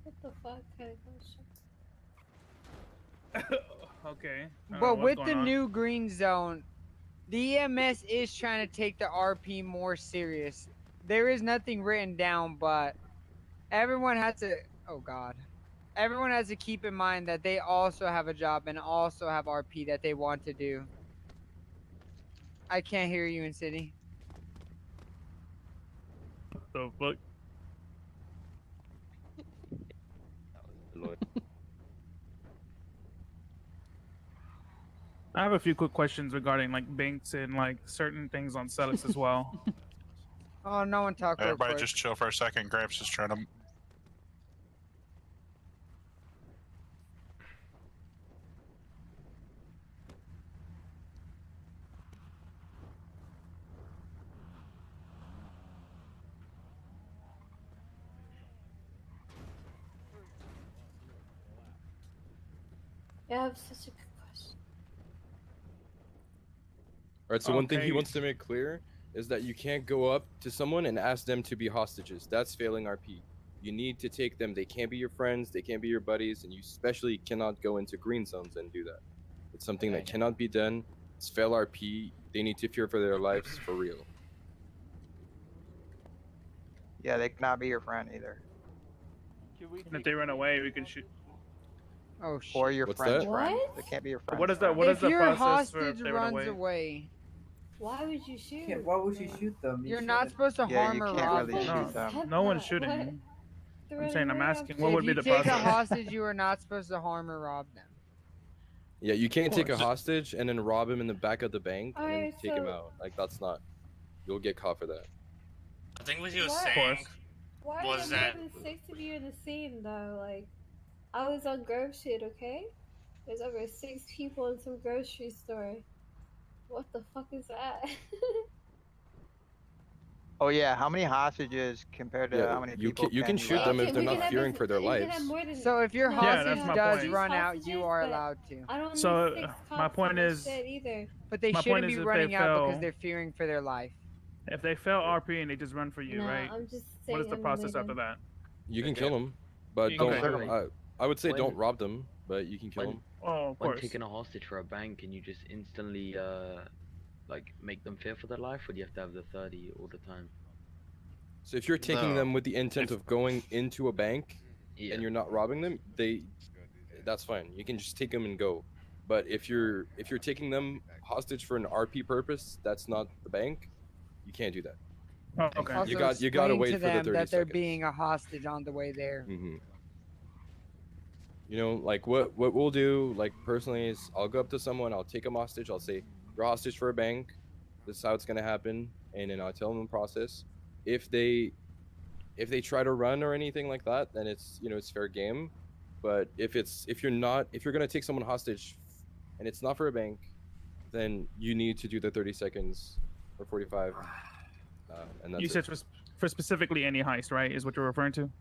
What the fuck kind of question? Okay. I don't know But what's with going the on. new green zone, the EMS is trying to take the RP more serious. There is nothing written down, but everyone has to. Oh God. Everyone has to keep in mind that they also have a job and also have RP that they want to do. I can't hear you in city. The fuck? I have a few quick questions regarding like banks and like certain things on Celix as well. Oh, no one talk real Everybody quick. just chill for a second. Gramps is trying to. Yeah, I have such a good question. Alright, so one thing he Okay. wants to make clear is that you can't go up to someone and ask them to be hostages. That's failing RP. You need to take them. They can't be your friends, they can't be your buddies, and you especially cannot go into green zones and do that. It's something that cannot be done. It's fail RP. They need to fear for their lives for real. Yeah, they cannot be your friend either. And if they run away, we can shoot. Oh shit. Or your What's friend's that? friend. What? They can't be your friend's What is the friend. what is If the your process for if hostage they run runs away? away, Why would you shoot? Why would you shoot them? you're not supposed to Yeah, harm you or can't rob really them. shoot them. No one's What? shooting What? you. They're I'm running saying, I'm away, asking, I'm what If would be you the take a process? hostage, you are not supposed to harm or rob them. Yeah, you can't take a course. hostage and then rob him in the back of the bank and then Alright, take him so- out. Like that's not. You'll get caught for that. I think what he was What? saying Why are was there that more than 6 of you in the scene though? Like, I was on Grove Street, okay? There's over 6 people in some grocery store. What the fuck is that? Oh yeah, how many hostages compared to Yeah, how many you people can, you can you shoot have? them if they're we can not have fearing as- for their you can lives. have more than- So if your No, Yeah, hostage that's my does point. run out, hostages, you are but allowed to. I don't So, need 6 my cops point on that is- shit either. But they My shouldn't point be is if they running out because fail- they're fearing for their life. If they fail RP and they just run for you, No, right? I'm just What is saying the process after unrelated. that? You can kill them, but You don't. can kill 'em. I would say When- don't rob them, but you can kill When- them. Oh, of When course. taking a hostage for a bank, can you just instantly like make them fear for their life, or do you have to have the 30 all the time? So if you're taking No. them with the intent of going into a bank Yeah. and you're not robbing them, that's fine. You can just take them and go. But if you're taking them hostage for an RP purpose, that's not the bank. You can't do that. Oh, okay. Also you gotta explain wait to for the them 30 that they're seconds. being a hostage on the way there. hmm You know, like what we'll do, like personally, is I'll go up to someone, I'll take them hostage, I'll say, "You're hostage for a bank. This is how it's gonna happen," and then I'll tell them the process. If they try to run or anything like that, then it's it's fair game. But if you're gonna take someone hostage, and it's not for a bank, then you need to do the 30 seconds or 45, and that's You said it. for specifically any heist, right? Is what you're referring to?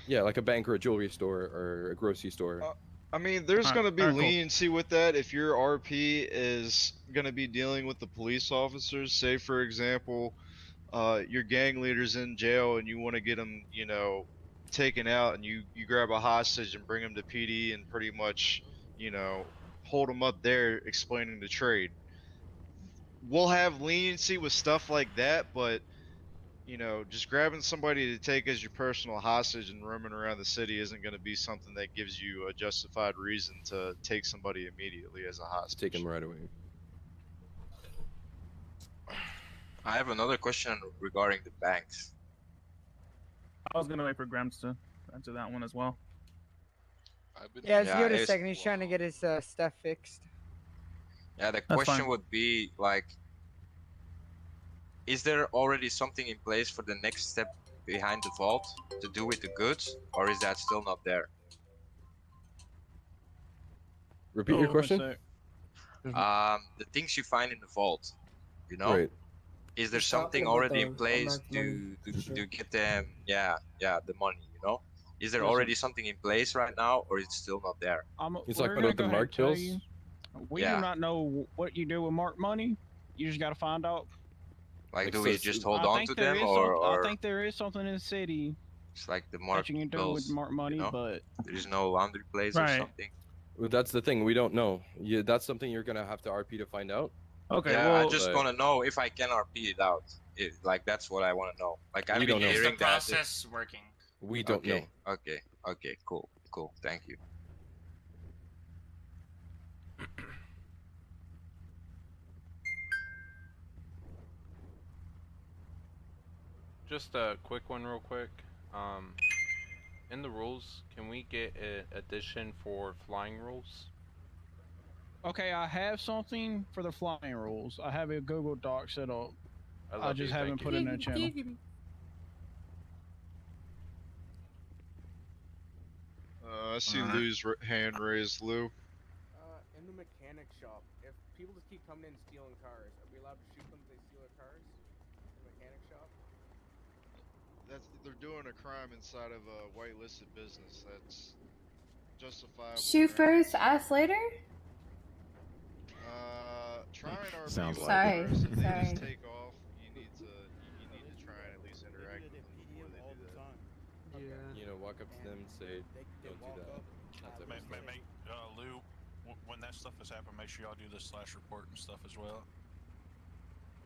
Yeah, like a bank or a jewelry store or a grocery store. I mean, there's Alright, going to be alright, cool. leniency with that if your RP is going to be dealing with the police officers. Say, for example, your gang leader's in jail and you want to get him, taken out, and you grab a hostage and bring him to PD and pretty much, hold him up there explaining the trade. We'll have leniency with stuff like that, but just grabbing somebody to take as your personal hostage and roaming around the city isn't going to be something that gives you a justified reason to take somebody immediately as a hostage. Take them right away. I have another question regarding the banks. I was gonna wait for Grams to answer that one as well. Yeah, let's give it a it's- second. He's trying to get his stuff fixed. Yeah, the That's question fine. would be like, is there already something in place for the next step behind the vault to do with the goods, or is that still not there? Repeat your question. The things you find in the vault, Right. is there He's something talking about already the in place unmarked money, to get them? Yeah, the money. Is there Listen. already something in place right now, or is it still not there? He's We're talking gonna about go the ahead and marked tell bills? you, we Yeah. do not know what you do with marked money. You just got to find out. Like, Like, do so we it's- just hold I on think to there them, is or I think there is something in the city it's like the that marked you can do bills? with marked money, but There's no laundry place or Right. something. Well, that's the thing. We don't know. Yeah, that's something you're gonna have to RP to find out. Okay, Yeah, well, I just but- want to know if I can RP it out. That's what I want to know. Like, I've We been don't know. Is the hearing that. process working? We don't Okay, know. okay, cool. Thank you. Just a quick one real quick. In the rules, can we get an addition for flying rules? okay, I have something for the flying rules. I have a Google Doc set up. I love just you, haven't thank put you. it in the channel. I see Alright. Lou's hand raised, Lou. In the mechanic shop, if people just keep coming in stealing cars, are we allowed to shoot them if they steal their cars? In the mechanic shop? They're doing a crime inside of a whitelisted business. That's justifiable. Shoot first, ask later? Try and RP Sounds with like it. cars. If they Sorry. just take off, you need to try and at least interact with them before they do that. You know, walk up to them and say, "Don't do that." That's it. Lou, when that stuff has happened, make sure y'all do the / report and stuff as well.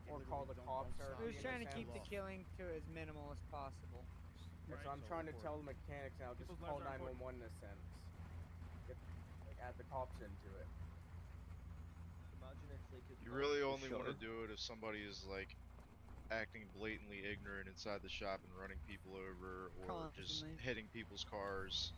Or call the cops or Who's trying to keep the killing to as minimal as possible? So I'm trying to tell the mechanics now, just call 911 in a sense. Get, add the cops into it. You really only want to do it if somebody is like acting blatantly ignorant inside the shop and running people over, or just hitting people's cars.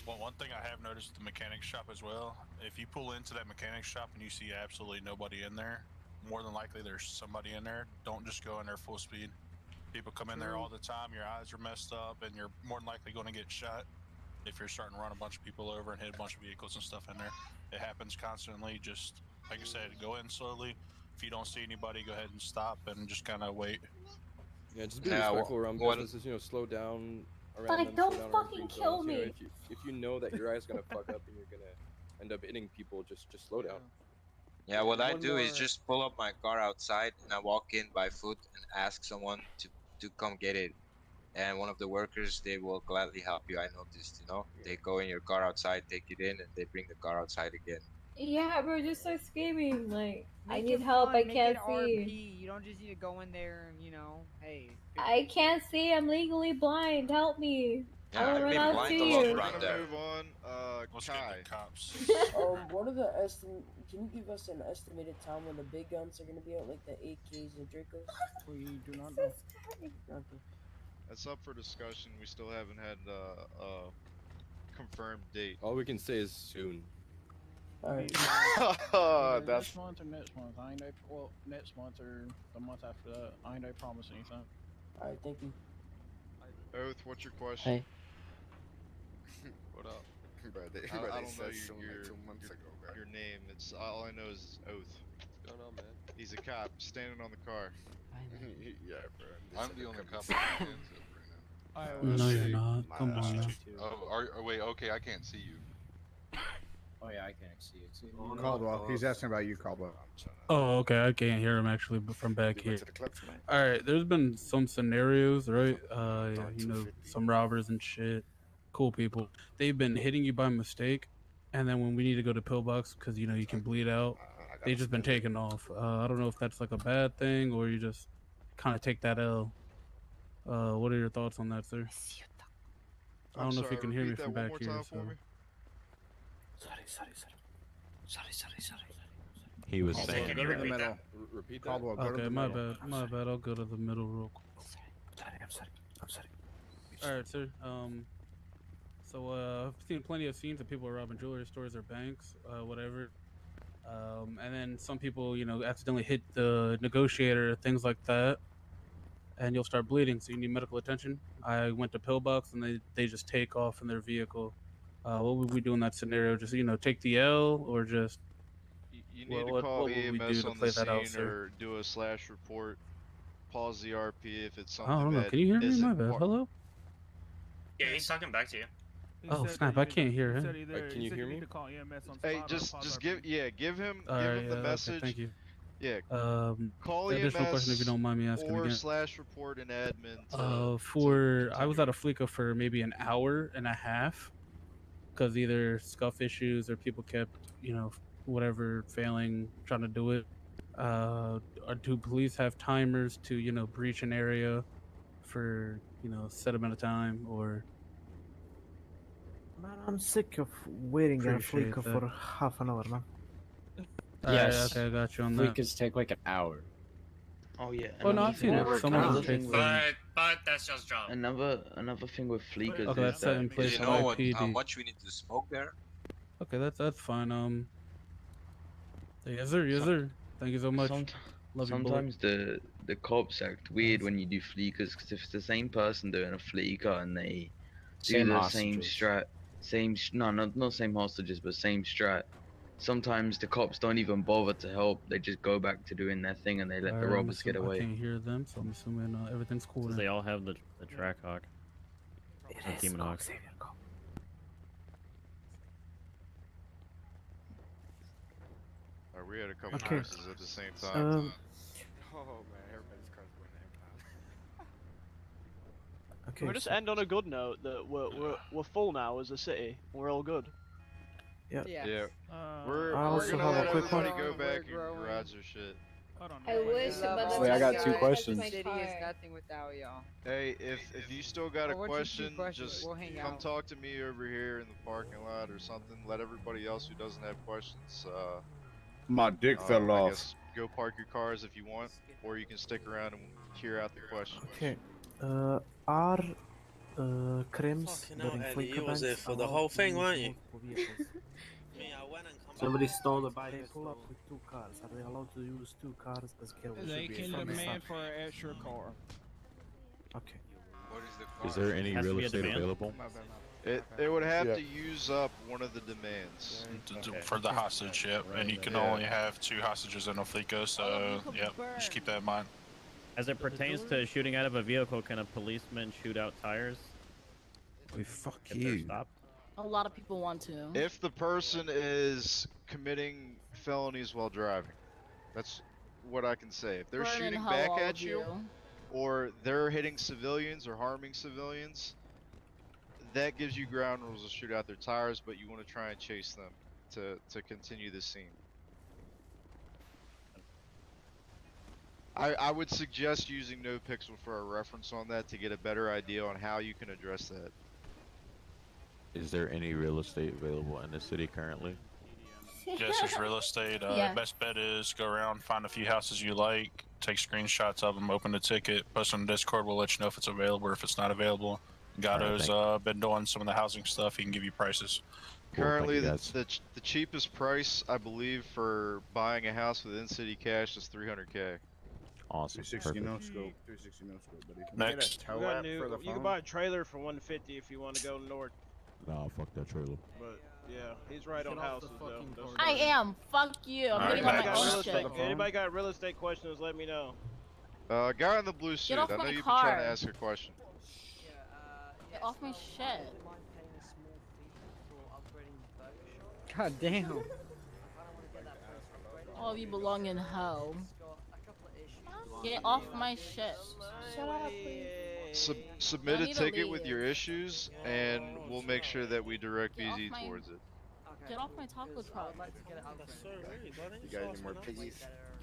Well, one thing I have noticed at the mechanic shop as well, if you pull into that mechanic shop and you see absolutely nobody in there, more than likely there's somebody in there. Don't just go in there full speed. People come in there all the time, your eyes are messed up, and you're more than likely going to get shot if you're starting to run a bunch of people over and hit a bunch of vehicles and stuff in there. It happens constantly. Just, like I said, go in slowly. If you don't see anybody, go ahead and stop and just kind of wait. Yeah, just be respectful around businesses, you know, slow down around Like, them, don't slow down around fucking green kill zones, you know, me. if you know that your eye's gonna fuck up and you're gonna end up hitting people, just slow down. Yeah, what I One do is more- just pull up my car outside and I walk in by foot and ask someone to come get it. And one of the workers, they will gladly help you. I noticed, you know, they go in your car outside, take it in, and they bring the car outside again. Yeah, bro, just start screaming like, I Make need it help, fun, I make can't it see. RP. You don't just need to go in there and, you know, hey. I can't see, I'm legally blind, help me. I Yeah, will I've run been out blind to a lot you. We're around gonna there. move on. Let's Kai. get the cops. What are the can you give us an estimated time when the big guns are gonna be out, like the AKs and Dracos? We do not know. Okay. That's up for discussion. We still haven't had a confirmed date. All we can say is soon. Alright. Either That's this month or next month. I ain't well, next month or the month after that. I ain't promise anything. Alright, thank you. Oath. What's your question? Hey. What up? Bro, they I don't know said soon like 2 months ago, bro. your name. It's all I know is Oath. What's going on, man? He's a cop standing on the car. Yeah, bro. I'm the only cop with my hands up right now. No, you're not. Come on now. Oh, wait, okay, I can't see you. Oh yeah, I can't see it. Caldwell, he's asking about you, Caldwell. Oh, okay. I can't hear him actually, but from back here. All right. There's been some scenarios, right? Yeah, you know, some robbers and shit. Cool people. They've been hitting you by mistake, and then when we need to go to pillbox because you know you can bleed out, they just been taking off. I don't know if that's like a bad thing or you just kind of take that L. What are your thoughts on that, sir? I don't know if you can hear me from back here. So. Sorry. He was Caldwell, saying. go to the middle. Repeat that. Caldwell, go to Okay, the my middle. bad. My bad. I'll go to the middle real quick. I'm sorry. All right, sir. So I've seen plenty of scenes of people robbing jewelry stores or banks, whatever. And then some people, you know, accidentally hit the negotiator, things like that, and you'll start bleeding. So you need medical attention. I went to pillbox and they just take off in their vehicle. What would we do in that scenario? Just, you know, take the L or just. You need to call EMS on the scene or do a slash report. Pause the RP if it's I something don't know. that Can you hear me? isn't My bad. part- Hello? Yeah, he's talking back to you. Oh, snap. I can't hear him. Can you hear me? Hey, just give him Alright, the yeah, message. Okay, thank you. Yeah. Call EMS additional question if you don't mind me asking or again. slash report an admin. I was at a Fleeca for maybe an hour and a half because either scuff issues or people kept, you know, whatever, failing, trying to do it. Do police have timers to, you know, breach an area for, you know, a set amount of time or? Man, I'm sick of waiting at Appreciate Fleeca that. for half an hour, man. Yes. Okay, I got you on that. Fleekas take like an hour. Oh yeah. Oh, no, I've seen it. Someone another else thing takes with, But that's just job. another thing with Fleekas Okay, is that's set in that place You by know what, how PD. much we need to smoke there? Okay, that's fine. Yes, sir. Yes, sir. Thank you so much. Love you, bullet. sometimes the cops act weird when you do Fleekas because if it's the same person doing a Fleeka and they do Same the same hostages. strat, not same hostages, but same strat. Sometimes the cops don't even bother to help; they just go back to doing their thing and they let the Alright, I'm robbers get assuming- I away. can't hear them, so I'm assuming everything's cool. Because Then. they all have the track hawk. Some Demon Hawk. We had a couple Okay. voices at the same time. Oh man, everybody's cars going there. Okay, We'll just end on a good note that we're full now as a city. We're all good. Yeah. Yeah. We're I also gonna have a let quick everybody one. go back and growing. garage their shit. I wish, but that's Wait, I got my two car. questions. That's my City is car. nothing without y'all. Hey, if you still got a Or what's your two question, questions? just We'll hang come out. talk to me over here in the parking lot or something. Let everybody else who doesn't have questions, My dick fell I off. guess go park your cars if you want, or you can stick around and hear out the questions. Okay. Are crims during Eddie, flinker you was banks there for the allowed whole to thing, use weren't you? multiple vehicles? Somebody stole the bike. They pull up with 2 cars. Are they allowed to use 2 cars as getaways? They can From the demand start? for an extra car. Okay. What is the Is there any Has to real be a estate demand? available? It would have to use up one of the demands. For the hostage, yep. And you can only have 2 hostages in a FLICO, so yep, just keep that in mind. As it pertains to shooting out of a vehicle, can a policeman shoot out tires? Wait, fuck if they're you. stopped? A lot of people want to. If the person is committing felonies while driving, that's what I can say. If they're Burn in shooting hell, back all at of you, or they're hitting civilians or harming civilians, that gives you ground rules to shoot out their tires, but you want to try and chase them to continue the scene. I would suggest using NoPixel for a reference on that to get a better idea on how you can address that. Is there any real estate available in the city currently? Yes, there's real estate. Yeah. Best bet is go around, find a few houses you like, take screenshots of them, open the ticket, post on Discord. We'll let you know if it's available or if it's not available. Gatto's been doing some of the housing stuff. He can give you prices. Currently, the cheapest price, I believe, for buying a house with in-city cash is $300K. Awesome. 360 no scope. 360 no scope, buddy. Next. We got you can buy a trailer for 150 if you want to go north. Nah, fuck that trailer. But yeah, he's right on houses though. I am. Fuck you. I'm getting on my own shit. Anybody got real estate questions? Let me know. Guy in the blue suit. off I know my you've been car. trying to ask a question. Get off my shit. God damn. All of you belong in hell. Get off my shit. Shut up, please. Submit I a need to ticket with leave. your issues, and we'll make sure that we direct Get off BZ my- towards it. Get off my taco truck. You guys need more piggies?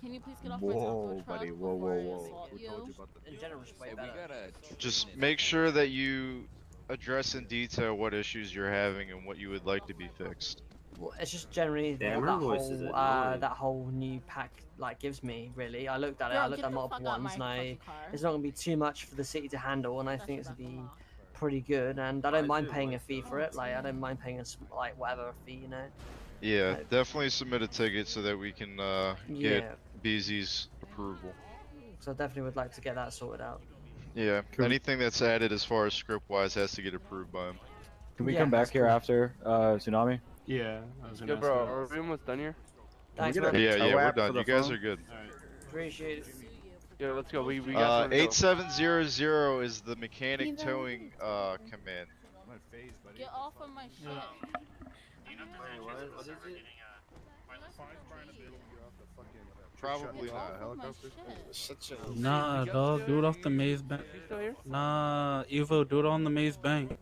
Can you please get off my taco Whoa, truck buddy. before Whoa, I whoa, whoa. assault Who you? told you about that? In general, just way Hey, we better. gotta Just make sure that you address in detail what issues you're having and what you would like to be fixed. Well, it's just generally Damn, what her voice is annoying. that whole new pack like gives me. Really, I looked at it. Girl, I looked get at the multiple fuck out ones, my and fucking car. it's not gonna be too much for the city to handle, and I think it's gonna be pretty good. And I don't mind paying a fee for it. Like I don't mind paying like whatever fee, you know. Yeah, definitely submit a ticket so that we can get Yeah. BZ's approval. So I definitely would like to get that sorted out. Yeah, anything that's added as far as script wise has to get approved by him. Can we Yeah, come back that's here cool. after Tsunami? Yeah, I was gonna Yo, bro, are we almost done here? Thanks, get a man. Yeah, we're app done. for the You guys phone? are good. Appreciate it. Yeah, let's go. We got somewhere to go. 8700 is the mechanic towing command. Get off of my shit. What is it? Probably Get not. off of my shit. Nah, dog, do it off the maze bank. Nah, Evo, do it on the maze bank.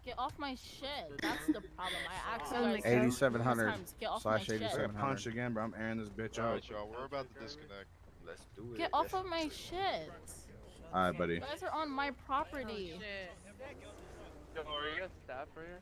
Get off my shit. That's the problem. I asked you guys 8700 times. Get off my slash shit. 8700. Punch again, bro. I'm airing this bitch out. Alright, y'all. We're about to disconnect. let's do it. Get off of my shit. Alright, buddy. You guys are on my property. Yo, are you guys staff right here?